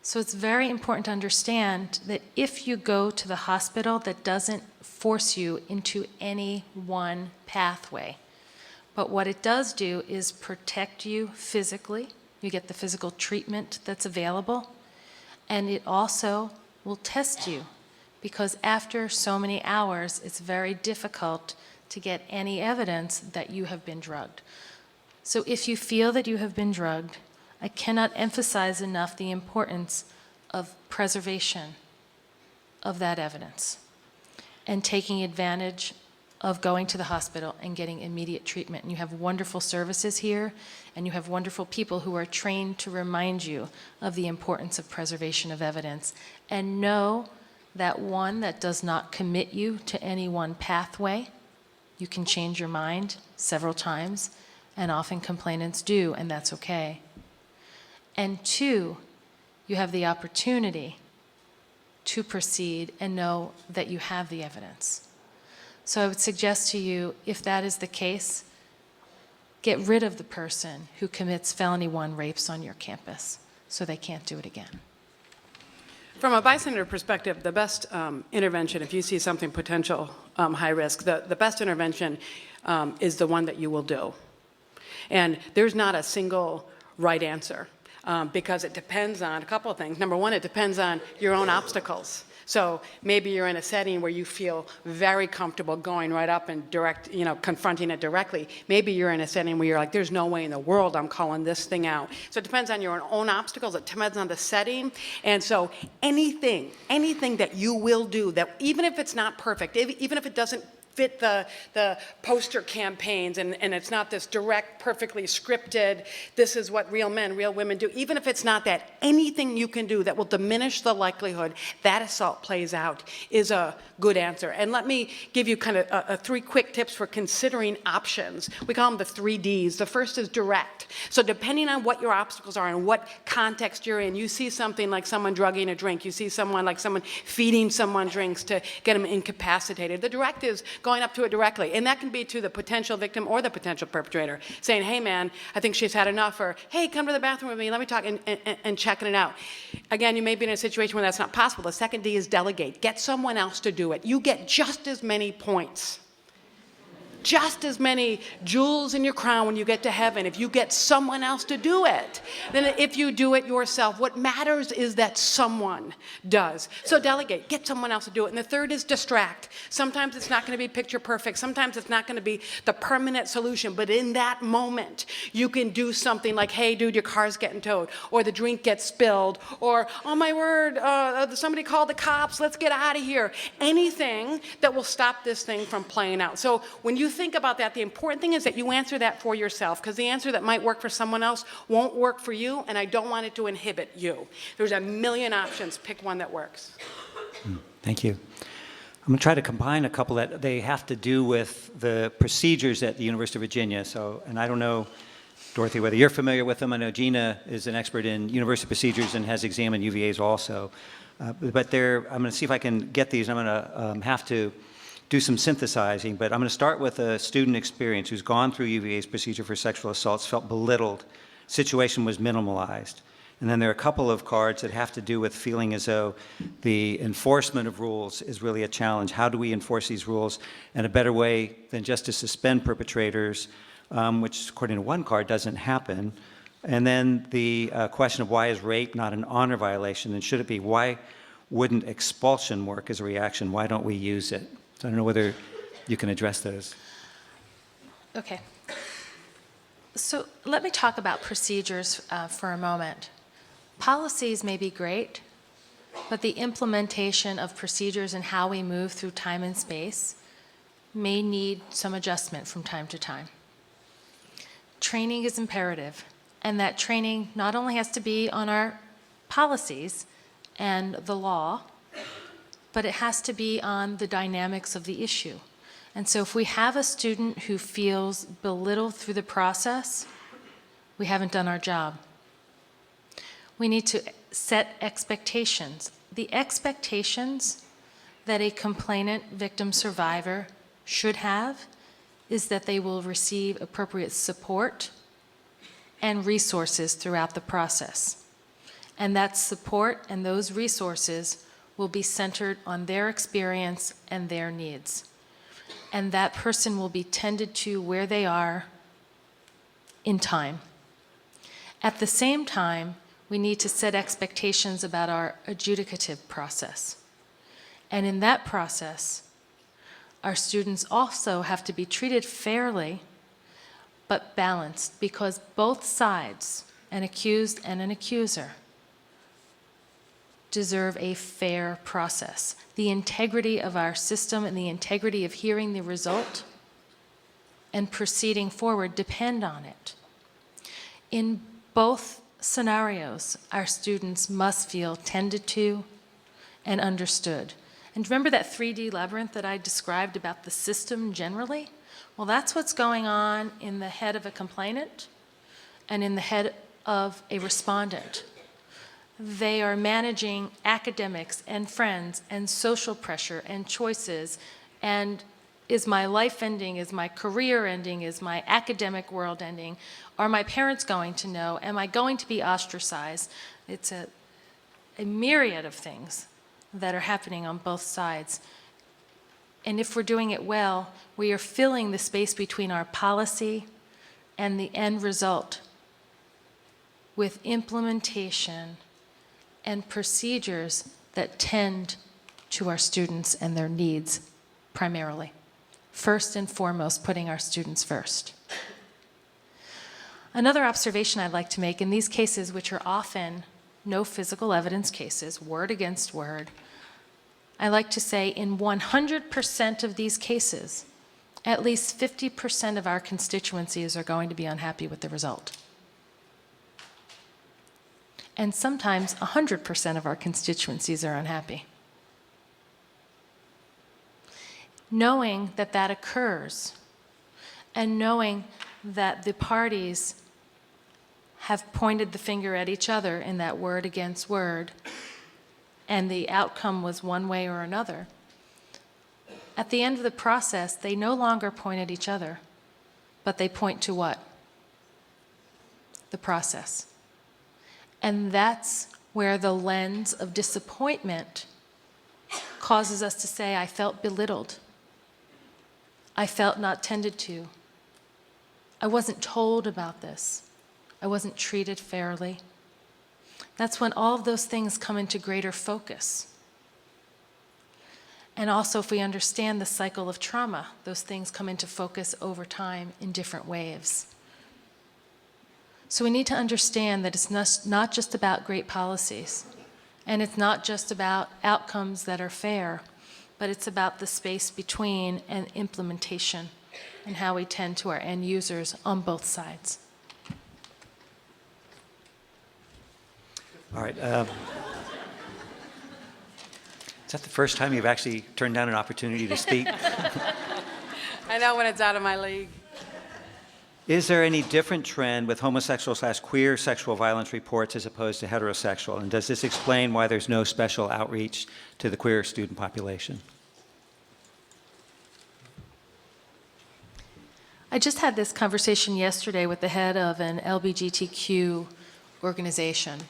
So it's very important to understand that if you go to the hospital, that doesn't force you into any one pathway. But what it does do is protect you physically. You get the physical treatment that's available. And it also will test you, because after so many hours, it's very difficult to get any evidence that you have been drugged. So if you feel that you have been drugged, I cannot emphasize enough the importance of preservation of that evidence and taking advantage of going to the hospital and getting immediate treatment. And you have wonderful services here, and you have wonderful people who are trained to remind you of the importance of preservation of evidence. And know that one that does not commit you to any one pathway. You can change your mind several times, and often complainants do, and that's okay. And 2, you have the opportunity to proceed and know that you have the evidence. So I would suggest to you, if that is the case, get rid of the person who commits felony 1 rapes on your campus so they can't do it again. From a bystander perspective, the best intervention, if you see something potential high risk, the best intervention is the one that you will do. And there's not a single right answer because it depends on a couple of things. Number one, it depends on your own obstacles. So maybe you're in a setting where you feel very comfortable going right up and confronting it directly. Maybe you're in a setting where you're like, there's no way in the world I'm calling this thing out. So it depends on your own obstacles. It depends on the setting. And so anything that you will do, that even if it's not perfect, even if it doesn't fit the poster campaigns and it's not this direct, perfectly scripted, this is what real men, real women do, even if it's not that, anything you can do that will diminish the likelihood that assault plays out is a good answer. And let me give you kind of 3 quick tips for considering options. We call them the 3 Ds. The first is direct. So depending on what your obstacles are and what context you're in, you see something like someone drugging a drink, you see someone feeding someone drinks to get them incapacitated. The direct is going up to it directly, and that can be to the potential victim or the potential perpetrator, saying, hey man, I think she's had enough, or hey, come to the bathroom with me, let me talk, and checking it out. Again, you may be in a situation where that's not possible. The second D is delegate. Get someone else to do it. You get just as many points, just as many jewels in your crown when you get to heaven if you get someone else to do it than if you do it yourself. What matters is that someone does. So delegate, get someone else to do it. And the third is distract. Sometimes it's not going to be picture perfect. Sometimes it's not going to be the permanent solution. But in that moment, you can do something like, hey, dude, your car's getting towed, or the drink gets spilled, or, oh my word, somebody called the cops, let's get out of here. Anything that will stop this thing from playing out. So when you think about that, the important thing is that you answer that for yourself, because the answer that might work for someone else won't work for you, and I don't want it to inhibit you. There's a million options. Pick one that works. Thank you. I'm going to try to combine a couple that they have to do with the procedures at the University of Virginia. So, and I don't know, Dorothy, whether you're familiar with them. I know Gina is an expert in university procedures and has examined UVAs also. But I'm going to see if I can get these. I'm going to have to do some synthesizing, but I'm going to start with a student experience who's gone through UVA's procedure for sexual assaults, felt belittled, situation was minimalized. And then there are a couple of cards that have to do with feeling as though the enforcement of rules is really a challenge. How do we enforce these rules? And a better way than just to suspend perpetrators, which according to one card doesn't happen, And then the question of why is rape not an honor violation, and should it be? Why wouldn't expulsion work as a reaction? Why don't we use it? So I don't know whether you can address those. Okay. So let me talk about procedures for a moment. Policies may be great, but the implementation of procedures and how we move through time and space may need some adjustment from time to time. Training is imperative, and that training not only has to be on our policies and the law, but it has to be on the dynamics of the issue. And so if we have a student who feels belittled through the process, we haven't done our job. We need to set expectations. The expectations that a complainant, victim, survivor should have is that they will receive appropriate support and resources throughout the process. And that support and those resources will be centered on their experience and their needs. And that person will be tended to where they are in time. At the same time, we need to set expectations about our adjudicative process. And in that process, our students also have to be treated fairly, but balanced, because both sides, an accused and an accuser, deserve a fair process. The integrity of our system and the integrity of hearing the result and proceeding forward depend on it. In both scenarios, our students must feel tended to and understood. And remember that 3D labyrinth that I described about the system generally? Well, that's what's going on in the head of a complainant and in the head of a respondent. They are managing academics and friends and social pressure and choices, and is my life ending, is my career ending, is my academic world ending, are my parents going to know, am I going to be ostracized? It's a myriad of things that are happening on both sides. And if we're doing it well, we are filling the space between our policy and the end result with implementation and procedures that tend to our students and their needs primarily. First and foremost, putting our students first. Another observation I'd like to make in these cases, which are often no physical evidence cases, word against word, I like to say in 100% of these cases, at least 50% of our constituencies are going to be unhappy with the result. And sometimes 100% of our constituencies are unhappy. Knowing that that occurs, and knowing that the parties have pointed the finger at each other in that word against word, and the outcome was one way or another, at the end of the process, they no longer point at each other, but they point to what? The process. And that's where the lens of disappointment causes us to say, I felt belittled. I felt not tended to. I wasn't told about this. I wasn't treated fairly. That's when all of those things come into greater focus. And also, if we understand the cycle of trauma, those things come into focus over time in different waves. So we need to understand that it's not just about great policies, and it's not just about outcomes that are fair, but it's about the space between and implementation and how we tend to our end users on both sides. All right. Is that the first time you've actually turned down an opportunity to speak? I know when it's out of my league. Is there any different trend with homosexual/queer sexual violence reports as opposed to heterosexual? And does this explain why there's no special outreach to the queer student population? I just had this conversation yesterday with the head of an LGBTQ organization.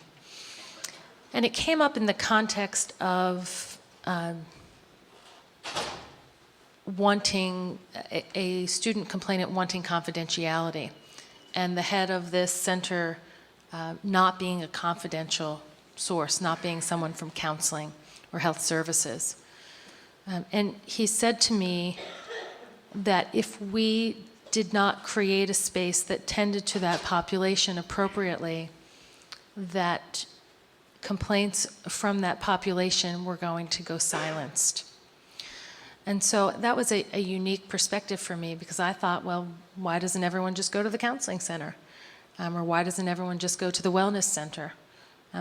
And it came up in the context of wanting a student complainant wanting confidentiality. And the head of this center not being a confidential source, not being someone from counseling or health services. And he said to me that if we did not create a space that tended to that population appropriately, that complaints from that population were going to go silenced. And so that was a unique perspective for me, because I thought, well, why doesn't everyone just go to the counseling center? Or why doesn't everyone just go to the wellness center? We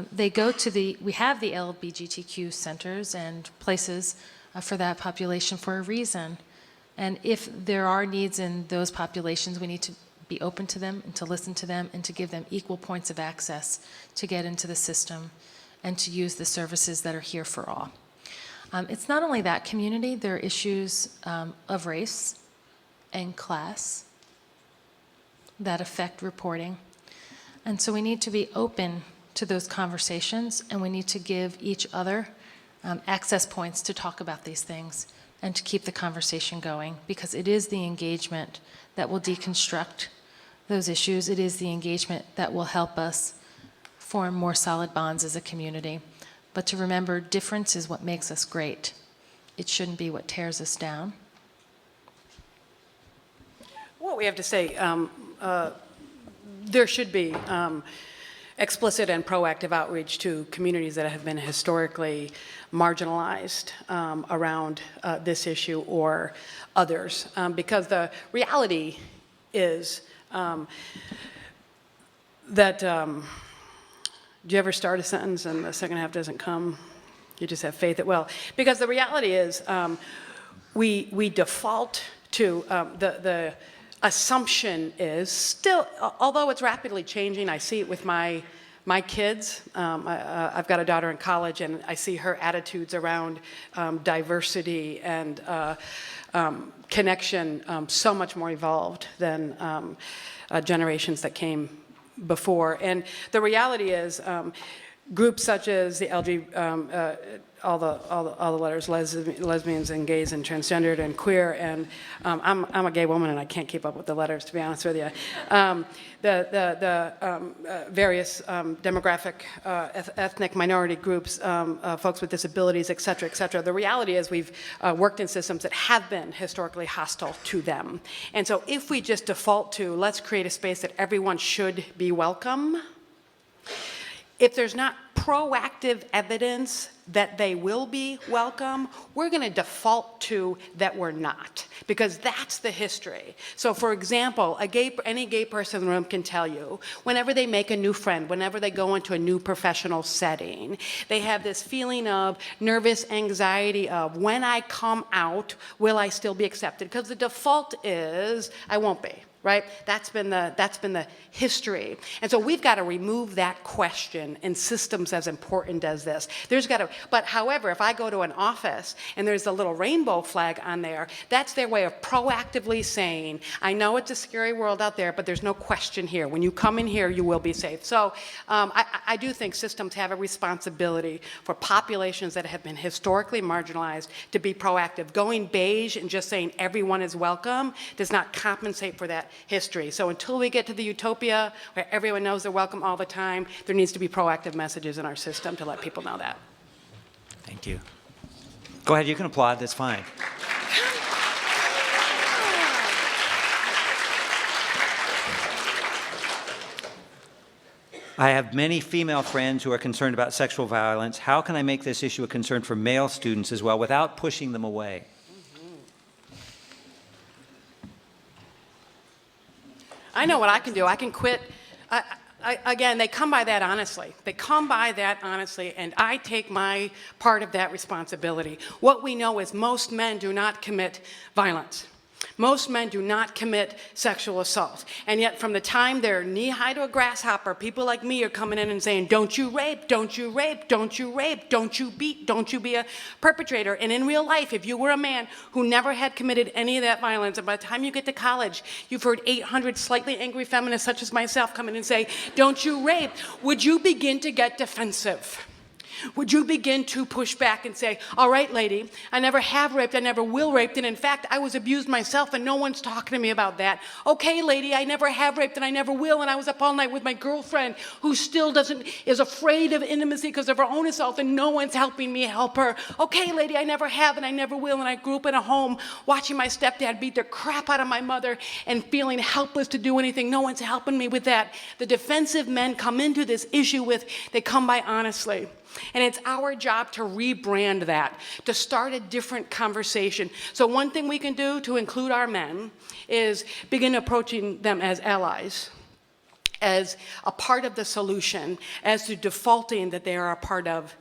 have the LGBTQ centers and places for that population for a reason. And if there are needs in those populations, we need to be open to them and to listen to them and to give them equal points of access to get into the system and to use the services that are here for all. It's not only that community, there are issues of race and class that affect reporting. And so we need to be open to those conversations, and we need to give each other access points to talk about these things and to keep the conversation going, because it is the engagement that will deconstruct those issues. It is the engagement that will help us form more solid bonds as a community. But to remember, difference is what makes us great. It shouldn't be what tears us down. What we have to say, there should be explicit and proactive outreach to communities that have been historically marginalized around this issue or others, because the reality is that do you ever start a sentence and the second half doesn't come? You just have faith it will. Because the reality is we default to the assumption is still, although it's rapidly changing, I see it with my kids. I've got a daughter in college, and I see her attitudes around diversity and connection so much more evolved than generations that came before. And the reality is groups such as the all the letters, lesbians and gays and transgendered and queer, and I'm a gay woman and I can't keep up with the letters, to be honest with you. The various demographic, ethnic minority groups, folks with disabilities, et cetera, et cetera. The reality is we've worked in systems that have been historically hostile to them. And so if we just default to, let's create a space that everyone should be welcome, if there's not proactive evidence that they will be welcome, we're going to default to that we're not, because that's the history. So for example, any gay person in the room can tell you, whenever they make a new friend, whenever they go into a new professional setting, they have this feeling of nervous anxiety of, when I come out, will I still be accepted? Because the default is, I won't be. Right? That's been the history. And so we've got to remove that question in systems as important as this. But however, if I go to an office and there's a little rainbow flag on there, that's their way of proactively saying, I know it's a scary world out there, but there's no question here. When you come in here, you will be safe. So I do think systems have a responsibility for populations that have been historically marginalized to be proactive. Going beige and just saying everyone is welcome does not compensate for that history. So until we get to the utopia where everyone knows they're welcome all the time, there needs to be proactive messages in our system to let people know that. Thank you. Go ahead, you can applaud, that's fine. I have many female friends who are concerned about sexual violence. How can I make this issue a concern for male students as well without pushing them away? I know what I can do. I can quit. Again, they come by that honestly. They come by that honestly, and I take my part of that responsibility. What we know is most men do not commit violence. Most men do not commit sexual assault. And yet from the time they're knee-high to a grasshopper, people like me are coming in and saying, don't you rape, don't you rape, don't you rape, don't you beat, don't you be a perpetrator. And in real life, if you were a man who never had committed any of that violence, and by the time you get to college, you've heard 800 slightly angry feminists such as myself come in and say, don't you rape, would you begin to get defensive? Would you begin to push back and say, all right, lady, I never have raped, I never will rape, and in fact, I was abused myself and no one's talking to me about that. Okay, lady, I never have raped and I never will, and I was up all night with my girlfriend who still is afraid of intimacy because of her own assault and no one's helping me help her. Okay, lady, I never have and I never will, and I grew up in a home watching my stepdad beat the crap out of my mother and feeling helpless to do anything. No one's helping me with that. The defensive men come into this issue with, they come by honestly. And it's our job to rebrand that, to start a different conversation. So one thing we can do to include our men is begin approaching them as allies, as a part of the solution, as to defaulting that they are a part of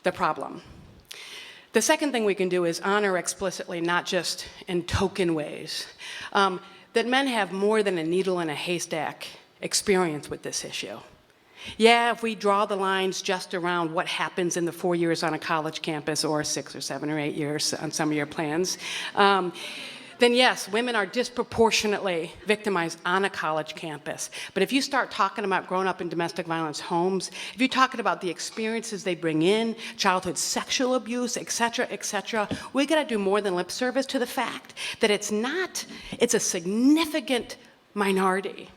the problem. The second thing we can do is honor explicitly, not just in token ways, that men have more than a needle in a haystack experience with this issue. Yeah, if we draw the lines just around what happens in the 4 years on a college campus, or 6 or 7 or 8 years on some of your plans, then yes, women are disproportionately victimized on a college campus. But if you start talking about growing up in domestic violence homes, if you're talking about the experiences they bring in, childhood sexual abuse, et cetera, we gotta do more than lip service to the fact that it's a significant minority.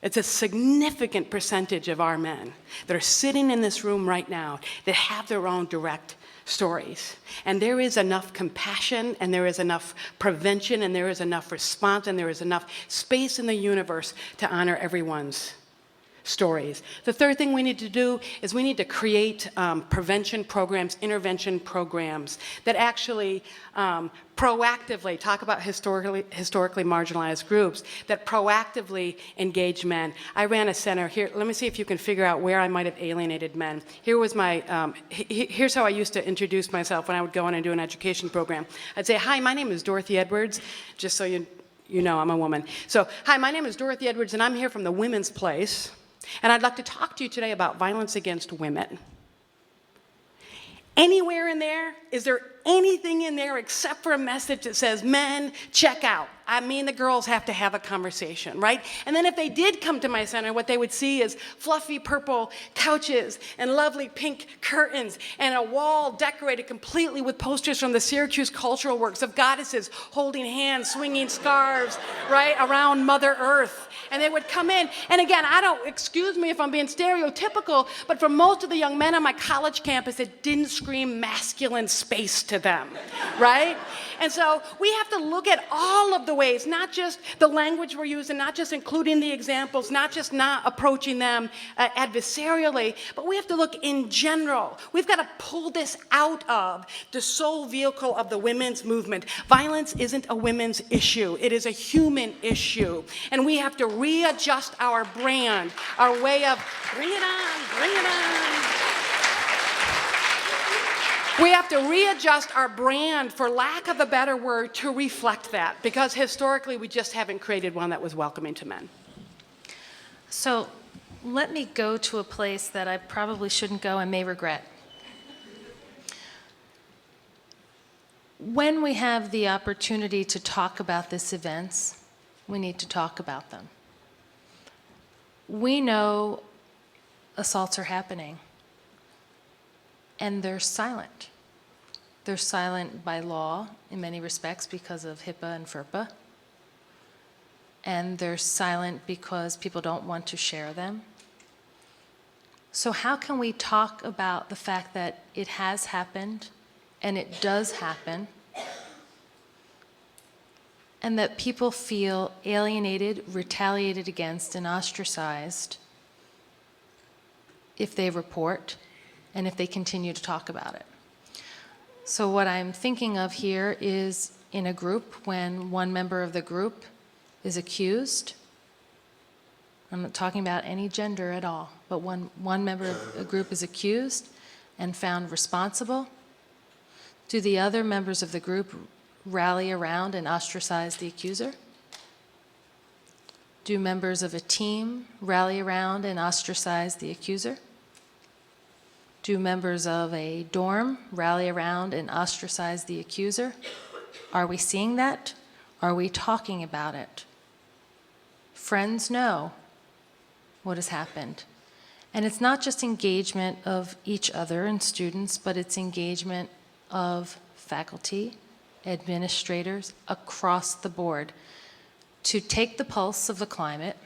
It's a significant percentage of our men that are sitting in this room right now that have their own direct stories. And there is enough compassion, and there is enough prevention, and there is enough response, and there is enough space in the universe to honor everyone's stories. The third thing we need to do is we need to create prevention programs, intervention programs that actually proactively talk about historically marginalized groups, that proactively engage men. I ran a center here. Let me see if you can figure out where I might have alienated men. Here was my, here's how I used to introduce myself when I would go in and do an education program. I'd say, hi, my name is Dorothy Edwards, just so you know I'm a woman. So, hi, my name is Dorothy Edwards, and I'm here from the Women's Place. And I'd like to talk to you today about violence against women. Anywhere in there, is there anything in there except for a message that says, men, check out? I mean, the girls have to have a conversation, right? And then if they did come to my center, what they would see is fluffy purple couches and lovely pink curtains and a wall decorated completely with posters from the Syracuse cultural works of goddesses holding hands, swinging scarves, right, around Mother Earth. And they would come in, and again, excuse me if I'm being stereotypical, but for most of the young men on my college campus, it didn't scream masculine space to them, right? And so we have to look at all of the ways, not just the language we're using, not just including the examples, not just not approaching them adversarially, but we have to look in general. We've got to pull this out of the sole vehicle of the women's movement. Violence isn't a women's issue. It is a human issue. And we have to readjust our brand, our way of, bring it on, bring it on. We have to readjust our brand, for lack of a better word, to reflect that, because historically we just haven't created one that was welcoming to men. So let me go to a place that I probably shouldn't go and may regret. When we have the opportunity to talk about these events, we need to talk about them. We know assaults are happening, and they're silent. They're silent by law in many respects because of HIPAA and FERPA. And they're silent because people don't want to share them. So how can we talk about the fact that it has happened, and it does happen, and that people feel alienated, retaliated against, and ostracized if they report and if they continue to talk about it? So what I'm thinking of here is in a group when one member of the group is accused. I'm not talking about any gender at all, but when one member of a group is accused and found responsible, do the other members of the group rally around and ostracize the accuser? Do members of a team rally around and ostracize the accuser? Do members of a dorm rally around and ostracize the accuser? Are we seeing that? Are we talking about it? Friends know what has happened. And it's not just engagement of each other and students, but it's engagement of faculty, administrators across the board to take the pulse of the climate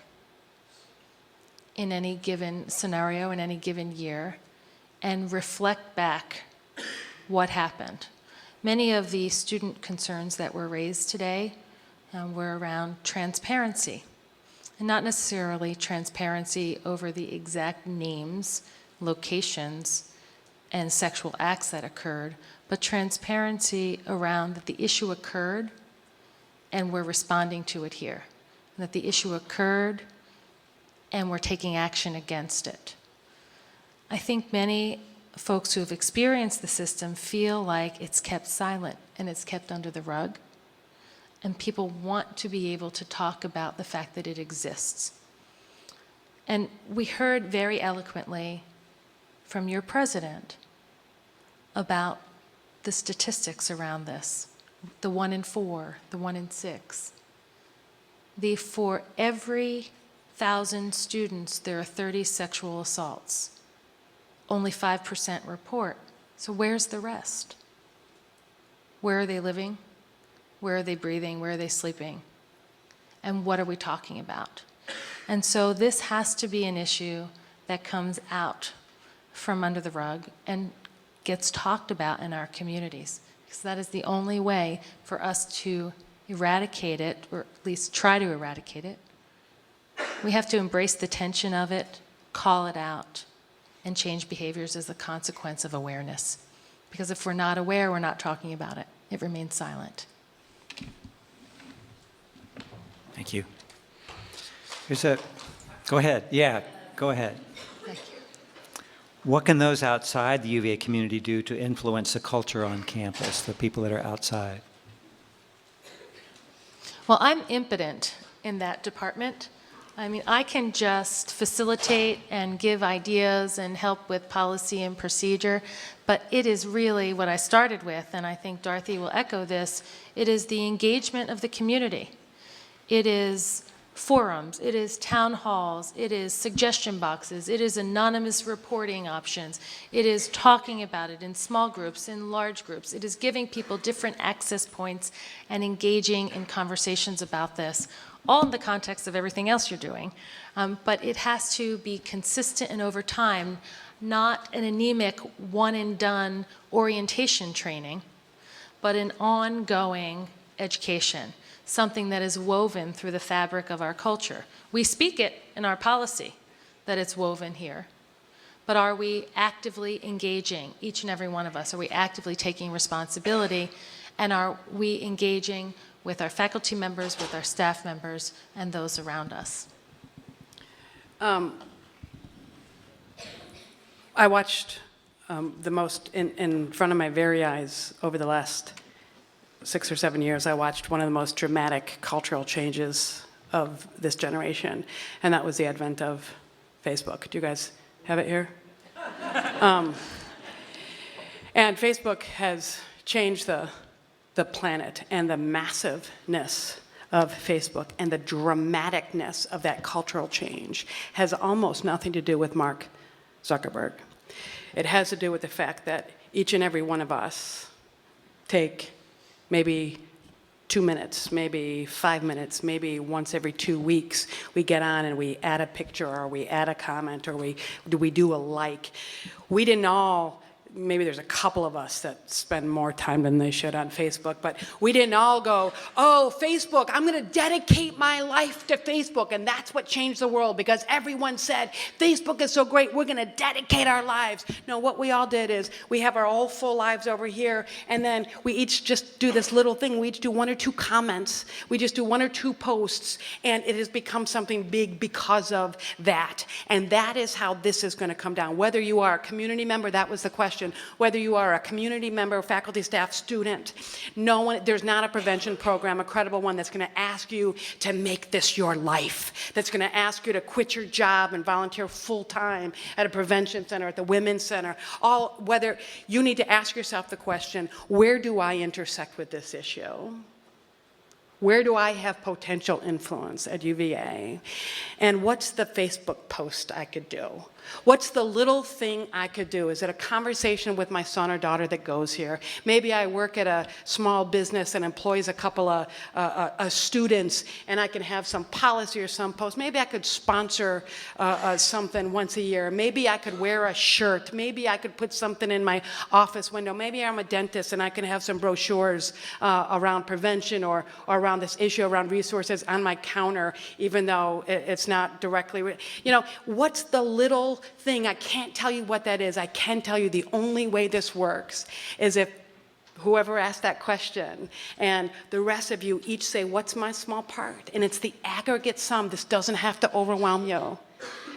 in any given scenario, in any given year, and reflect back what happened. Many of the student concerns that were raised today were around transparency. And not necessarily transparency over the exact names, locations, and sexual acts that occurred, but transparency around that the issue occurred and we're responding to it here. And that the issue occurred and we're taking action against it. I think many folks who have experienced the system feel like it's kept silent and it's kept under the rug. And people want to be able to talk about the fact that it exists. And we heard very eloquently from your president about the statistics around this, the 1 in 4, the 1 in 6. For every 1,000 students, there are 30 sexual assaults. Only 5% report. So where's the rest? Where are they living? Where are they breathing? Where are they sleeping? And what are we talking about? And so this has to be an issue that comes out from under the rug and gets talked about in our communities, because that is the only way for us to eradicate it, or at least try to eradicate it. We have to embrace the tension of it, call it out, and change behaviors as a consequence of awareness. Because if we're not aware, we're not talking about it. It remains silent. Thank you. Go ahead. Yeah, go ahead. Thank you. What can those outside the UVA community do to influence the culture on campus, the people that are outside? Well, I'm impotent in that department. I mean, I can just facilitate and give ideas and help with policy and procedure, but it is really what I started with, and I think Dorothy will echo this, it is the engagement of the community. It is forums, it is town halls, it is suggestion boxes, it is anonymous reporting options, it is talking about it in small groups, in large groups, it is giving people different access points and engaging in conversations about this, all in the context of everything else you're doing. But it has to be consistent and over time, not an anemic one and done orientation training, but an ongoing education. Something that is woven through the fabric of our culture. We speak it in our policy, that it's woven here. But are we actively engaging, each and every one of us? Are we actively taking responsibility? And are we engaging with our faculty members, with our staff members, and those around us? I watched the most, in front of my very eyes over the last 6 or 7 years, I watched one of the most dramatic cultural changes of this generation, and that was the advent of Facebook. Do you guys have it here? And Facebook has changed the planet, and the massiveness of Facebook and the dramaticness of that cultural change has almost nothing to do with Mark Zuckerberg. It has to do with the fact that each and every one of us take maybe 2 minutes, maybe 5 minutes, maybe once every 2 weeks, we get on and we add a picture or we add a comment or we do a like. We didn't all, maybe there's a couple of us that spend more time than they should on Facebook, but we didn't all go, oh, Facebook, I'm going to dedicate my life to Facebook, and that's what changed the world because everyone said, Facebook is so great, we're going to dedicate our lives. No, what we all did is we have our whole full lives over here, and then we each just do this little thing. We each do 1 or 2 comments. We just do 1 or 2 posts, and it has become something big because of that. And that is how this is going to come down. Whether you are a community member, that was the question. Whether you are a community member, faculty, staff, student, there's not a prevention program, a credible one, that's going to ask you to make this your life, that's going to ask you to quit your job and volunteer full-time at a prevention center, at the women's center. Whether you need to ask yourself the question, where do I intersect with this issue? Where do I have potential influence at UVA? And what's the Facebook post I could do? What's the little thing I could do? Is it a conversation with my son or daughter that goes here? Maybe I work at a small business and employs a couple of students, and I can have some policy or some post. Maybe I could sponsor something once a year. Maybe I could wear a shirt. Maybe I could put something in my office window. Maybe I'm a dentist and I can have some brochures around prevention or around this issue around resources on my counter, even though it's not directly, what's the little thing? I can't tell you what that is. I can tell you the only way this works is if whoever asked that question and the rest of you each say, what's my small part? And it's the aggregate sum. This doesn't have to overwhelm you.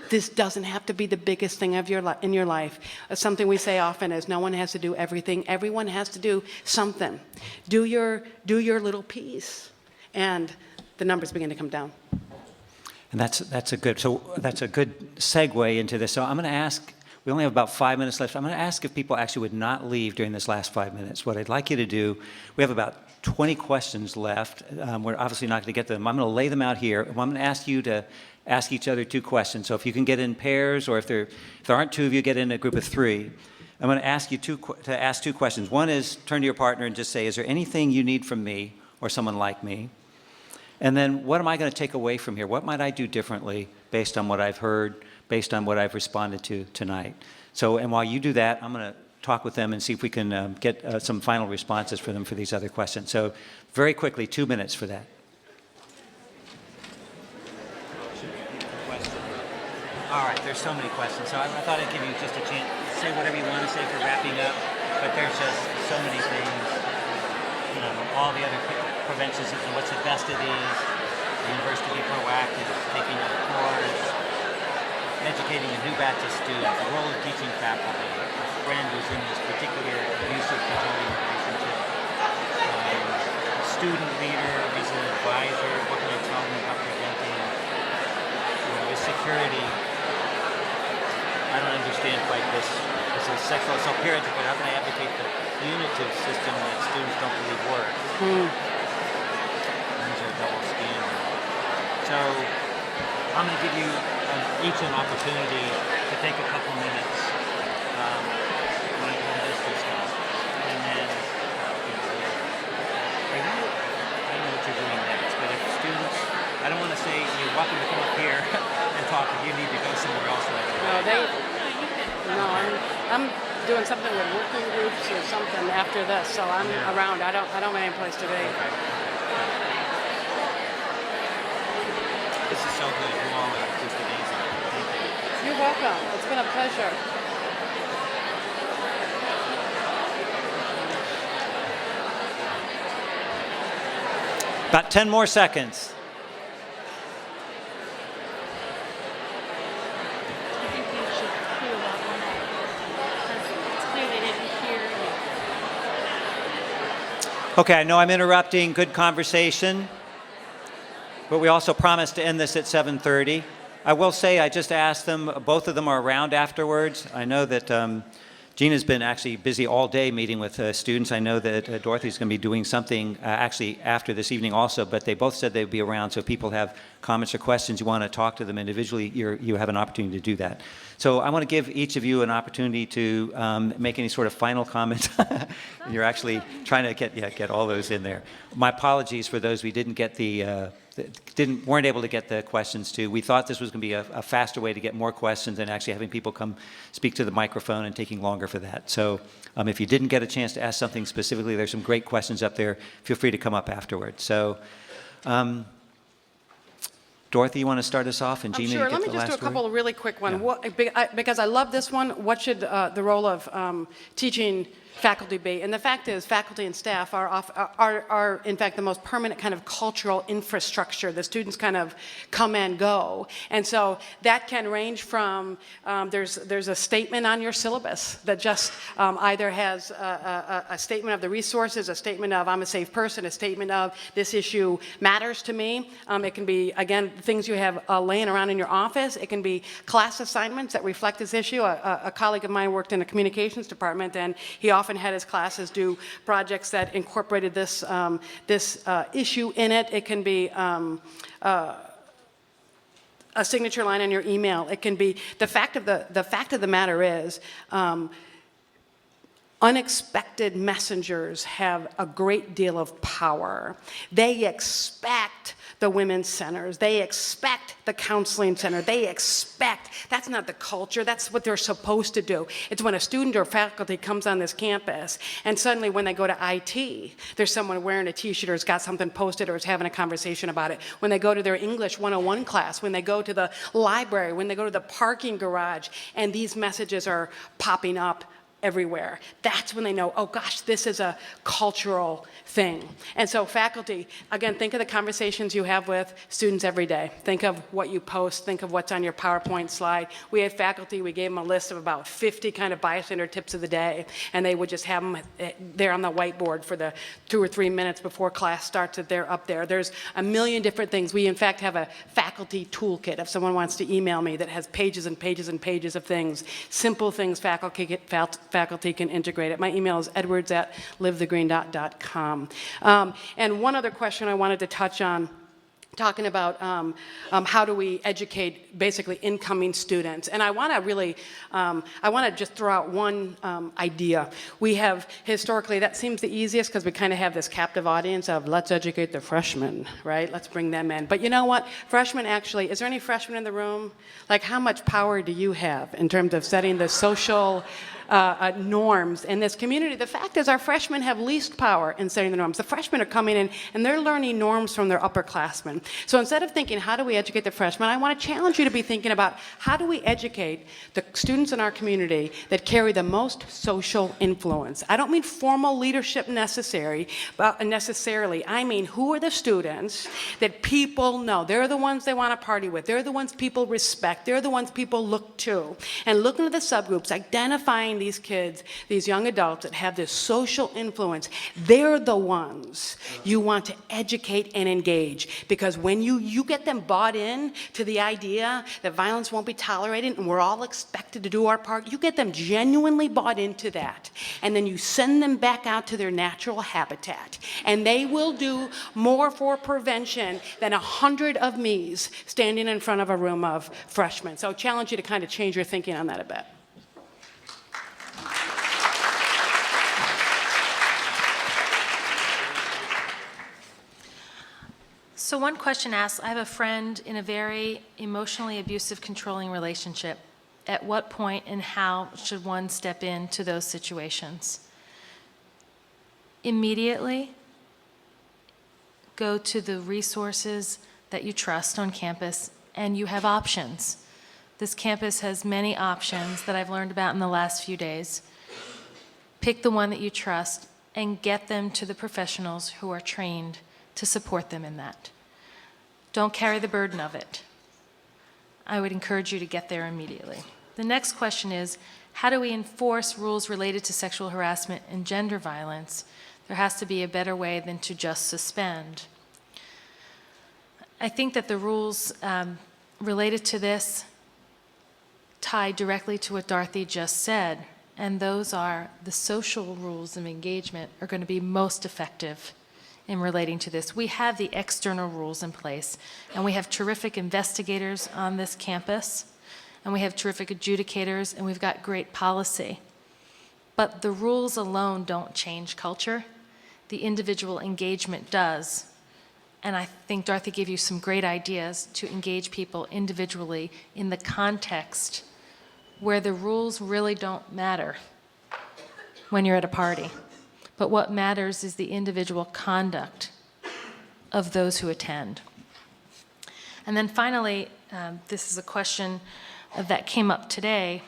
This doesn't have to be the biggest thing of in your life. Something we say often is no one has to do everything. Everyone has to do something. Do your little piece. And the numbers begin to come down. And that's a good segue into this. So I'm going to ask, we only have about 5 minutes left. I'm going to ask if people actually would not leave during this last 5 minutes. What I'd like you to do, we have about 20 questions left. We're obviously not going to get to them. I'm going to lay them out here. I'm going to ask you to ask each other 2 questions. So if you can get in pairs, or if there aren't 2 of you, get in a group of 3. I'm going to ask you to ask 2 questions. One is turn to your partner and just say, is there anything you need from me or someone like me? And then what am I going to take away from here? What might I do differently based on what I've heard, based on what I've responded to tonight? So, and while you do that, I'm going to talk with them and see if we can get some final responses for them for these other questions. So very quickly, 2 minutes for that. All right, there's so many questions. So I thought I'd give you just a chance to say whatever you want to say for wrapping up, but there's just so many things, all the other prevention system, what's the best of these, the university be proactive, taking a course, educating a new batch of students, the role of teaching faculty, a friend who's in this particular abusive controlling relationship, student leader, as an advisor, what can I tell them about preventing, the security. I don't understand quite this. This is sexual assault, peer education. How can I advocate the punitive system that students don't believe works? Double standard. So I'm going to give you each an opportunity to take a couple minutes when I come this stuff. And then, I don't know what you're doing next, but if students, I don't want to say you're welcome to come up here and talk if you need to go somewhere else right away. I'm doing something with working groups or something after this, so I'm around. I don't have any place to be. This is so good. You all are just amazing. Thank you. You're welcome. It's been a pleasure. About 10 more seconds. I think you should feel that one because it's clear they didn't hear you. Okay, I know I'm interrupting good conversation, but we also promised to end this at 7:30. I will say I just asked them, both of them are around afterwards. I know that Gina's been actually busy all day meeting with students. I know that Dorothy's going to be doing something actually after this evening also, but they both said they'd be around, so if people have comments or questions, you want to talk to them individually, you have an opportunity to do that. So I want to give each of you an opportunity to make any sort of final comment. You're actually trying to get all those in there. My apologies for those we didn't get weren't able to get the questions to. We thought this was going to be a faster way to get more questions than actually having people come speak to the microphone and taking longer for that. So if you didn't get a chance to ask something specifically, there's some great questions up there. Feel free to come up afterwards. So Dorothy, you want to start us off, and Gina, Sure. you get Let me the just last do a couple word? of really quick ones. Yeah. Because I love this one. What should the role of teaching faculty be? And the fact is, faculty and staff are in fact the most permanent kind of cultural infrastructure. The students kind of come and go, and so that can range from there's a statement on your syllabus that just either has a statement of the resources, a statement of I'm a safe person, a statement of this issue matters to me. It can be, again, things you have laying around in your office. It can be class assignments that reflect this issue. A colleague of mine worked in the communications department, and he often had his classes do projects that incorporated this issue in it. It can be a signature line on your email. It can be, the fact of the matter is, unexpected messengers have a great deal of power. They expect the women's centers. They expect the counseling center. They expect, that's not the culture, that's what they're supposed to do. It's when a student or faculty comes on this campus and suddenly when they go to IT, there's someone wearing a t-shirt or has got something posted or is having a conversation about it. When they go to their English 101 class, when they go to the library, when they go to the parking garage, and these messages are popping up everywhere. That's when they know, oh gosh, this is a cultural thing. And so faculty, again, think of the conversations you have with students every day. Think of what you post, think of what's on your PowerPoint slide. We had faculty, we gave them a list of about 50 kind of bystander tips of the day, and they would just have them there on the whiteboard for the 2 or 3 minutes before class starts, that they're up there. There's a million different things. We in fact have a faculty toolkit if someone wants to email me that has pages and pages and pages of things, simple things faculty can integrate it. My email is edwards@livethegreen.com. And one other question I wanted to touch on, talking about how do we educate basically incoming students. And I want to really, I want to just throw out one idea. We have historically, that seems the easiest because we kind of have this captive audience of let's educate the freshmen, right? Let's bring them in. But you know what? Freshmen actually, is there any freshmen in the room? Like how much power do you have in terms of setting the social norms in this community? The fact is our freshmen have least power in setting the norms. The freshmen are coming in and they're learning norms from their upperclassmen. So instead of thinking, how do we educate the freshmen, I want to challenge you to be thinking about how do we educate the students in our community that carry the most social influence. I don't mean formal leadership necessarily. I mean, who are the students that people know? They're the ones they want to party with. They're the ones people respect. They're the ones people look to. And looking at the subgroups, identifying these kids, these young adults that have this social influence, they're the ones you want to educate and engage. Because when you get them bought in to the idea that violence won't be tolerated and we're all expected to do our part, you get them genuinely bought into that. And then you send them back out to their natural habitat. And they will do more for prevention than 100 of me's standing in front of a room of freshmen. So I challenge you to kind of change your thinking on that a bit. So one question asks, I have a friend in a very emotionally abusive, controlling relationship. At what point and how should one step into those situations? Immediately, go to the resources that you trust on campus, and you have options. This campus has many options that I've learned about in the last few days. Pick the one that you trust and get them to the professionals who are trained to support them in that. Don't carry the burden of it. I would encourage you to get there immediately. The next question is, how do we enforce rules related to sexual harassment and gender violence? There has to be a better way than to just suspend. I think that the rules related to this tie directly to what Dorothy just said, and those are the social rules of engagement are going to be most effective in relating to this. We have the external rules in place, and we have terrific investigators on this campus, and we have terrific adjudicators, and we've got great policy. But the rules alone don't change culture. The individual engagement does. And I think Dorothy gave you some great ideas to engage people individually in the context where the rules really don't matter when you're at a party. But what matters is the individual conduct of those who attend. And then finally, this is a question that came up today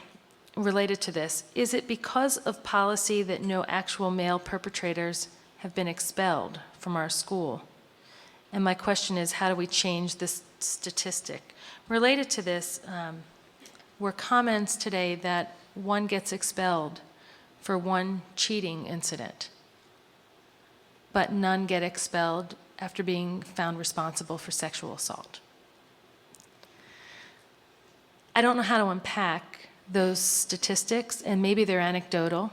related to this. Is it because of policy that no actual male perpetrators have been expelled from our school? And my question is, how do we change this statistic? Related to this were comments today that one gets expelled for one cheating incident, but none get expelled after being found responsible for sexual assault. I don't know how to unpack those statistics, and maybe they're anecdotal,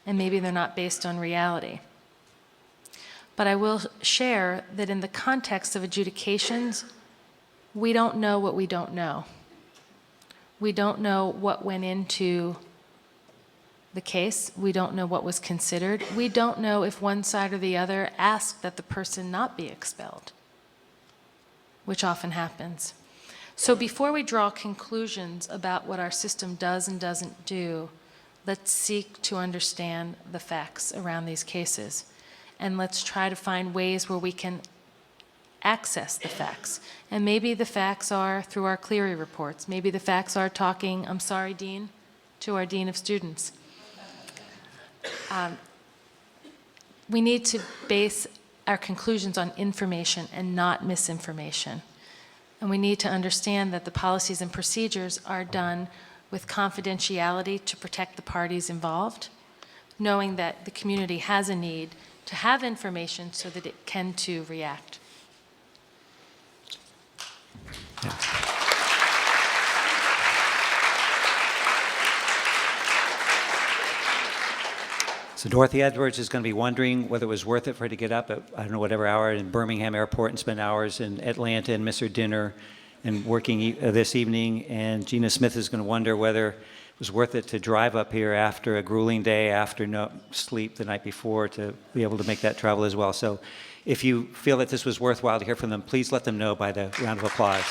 and maybe they're not based on reality. But I will share that in the context of adjudications, We don't know what we don't know. We don't know what went into the case. We don't know what was considered. We don't know if one side or the other asked that the person not be expelled, which often happens. So before we draw conclusions about what our system does and doesn't do, let's seek to understand the facts around these cases. And let's try to find ways where we can access the facts. And maybe the facts are through our Clery reports. Maybe the facts are talking, I'm sorry, Dean, to our Dean of Students. We need to base our conclusions on information and not misinformation. And we need to understand that the policies and procedures are done with confidentiality to protect the parties involved, knowing that the community has a need to have information so that it can too react. So Dorothy Edwards is going to be wondering whether it was worth it for her to get up at, I don't know, whatever hour in Birmingham Airport and spend hours in Atlanta and miss her dinner and working this evening. And Gina Smith is going to wonder whether it was worth it to drive up here after a grueling day, after no sleep the night before, to be able to make that travel as well. So if you feel that this was worthwhile to hear from them, please let them know by the round of applause.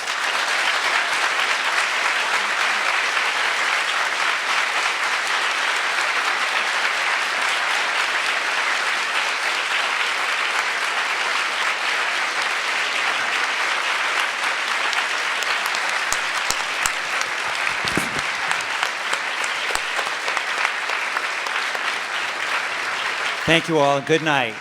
Thank you all. Good night.